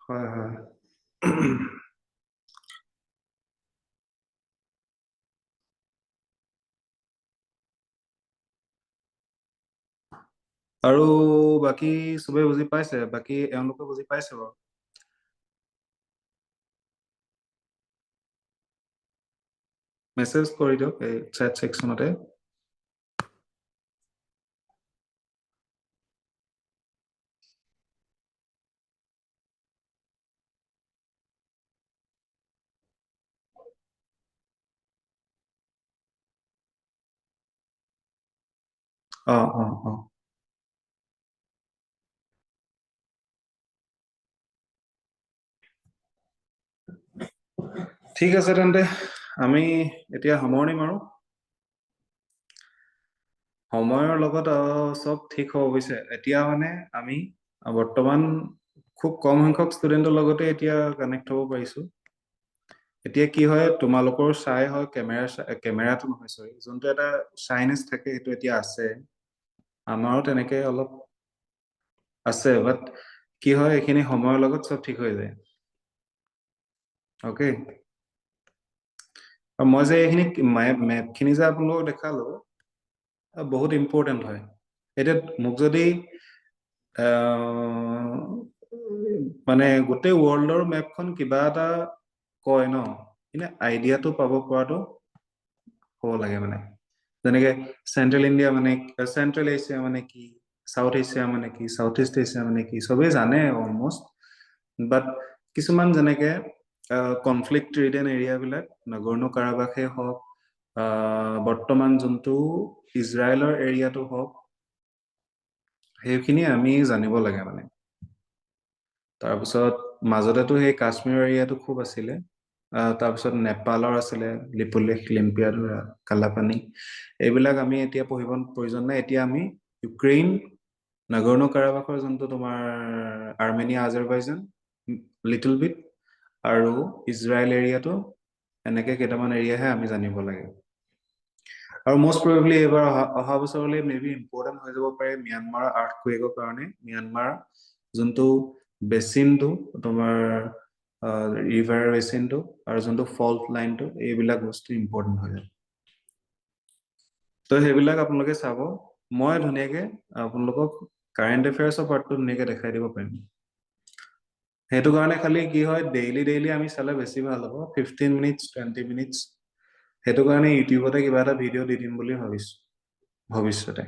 হয় হয়। আৰু বাকী চবে বুজি পাইছে, বাকী এওঁলোকে বুজি পাইছে বাৰু। মেছেজ কৰি দিয়ক এই চেট ছেকশ্যনতে। অ অ অ ঠিক আছে তেন্তে আমি এতিয়া সামৰণি মাৰো। সময়ৰ লগত চব ঠিক হ'ব বুজিছে। এতিয়া মানে আমি বৰ্তমান খুব কম সংখ্যক ষ্টুডেণ্টৰ লগতে এতিয়া কানেক্ট হ'ব পাৰিছো। এতিয়া কি হয়, তোমালোকৰ চাই হয় কেমেৰাটো নহয়, চৰি, যোনটো এটা চাইনেছ থাকে সেইটো এতিয়া আছে। আমাৰো তেনেকে অলপ আছে, বাট কি হয় এইখিনি সময়ৰ লগত চব ঠিক হৈ যায়। অ'কে। আৰু মই যে এইখিনি মেপখিনি যে আপোনালোকক দেখালো, বহুত ইম্পৰ্টেণ্ট হয়। এতিয়া মোক যদি আহ, মানে গোটেই ৱৰ্ল্ডৰ মেপখন কিবা এটা কয় ন, এনে আইডিয়াটো পাব পৰাটো হ'ব লাগে মানে। যেনেকে চেন্ট্ৰেল ইণ্ডিয়া মানে, চেন্ট্ৰেল এছিয়া মানে কি, সাউথ এছিয়া মানে কি, সাউথ ইষ্ট এছিয়া মানে কি, চবেই জানে অলমষ্ট। বাট কিছুমান যেনেকে কনফ্লিক্ট ৰিডেন এৰিয়াবিলাক, নাগৰ্ণ কাৰাবাখে হওক, বৰ্তমান যোনটো ইজৰাইলৰ এৰিয়াটো হওক, সেইখিনি আমি জানিব লাগে মানে। তাৰপিছত মাজতেতো সেই কাশ্মীৰৰ এৰিয়াটো খুব আছিলে। তাৰপিছত নেপালৰ আছিলে, লিপুলেখ, লিম্পিয়াধৰা, কালাপানী। এইবিলাক আমি এতিয়া পঢ়িব প্ৰয়োজন নাই। এতিয়া আমি ইউক্ৰেইন, নাগৰ্ণ কাৰাবাখৰ যোনটো তোমাৰ আৰ্মেনিয়া, আজাৰবাইজান, লিটল বিট, আৰু ইজৰাইল এৰিয়াটো, এনেকে কেইটামান এৰিয়াহে আমি জানিব লাগে। আৰু মষ্ট প্ৰবেবলি এইবাৰ অহা বছৰলৈ মে বি ইম্পৰ্টেণ্ট হৈ যাব পাৰে ম্যানমাৰৰ আৰ্থকুৱেকৰ কাৰণে। ম্যানমাৰ যোনটো বেচিনটো তোমাৰ ৰিভাৰ বেচিনটো আৰু যোনটো ফল্ট লাইনটো, এইবিলাক বস্তু ইম্পৰ্টেণ্ট হৈ যায়। তো সেইবিলাক আপোনালোকে চাব। মই ধুনীয়াকে আপোনালোকক কাৰেণ্ট এফেয়াৰ্ছৰ পাৰ্টটো ধুনীয়াকে দেখাই দিব পাৰিম। সেইটো কাৰণে খালি কি হয়, ডেইলি আমি চালে বেছি ভাল হ'ব, 15 মিনিটছ 20 মিনিটছ। সেইটো কাৰণে ইউটিউবতে কিবা এটা ভিডিঅ' দি দিম বুলি ভাবিছো ভৱিষ্যতে।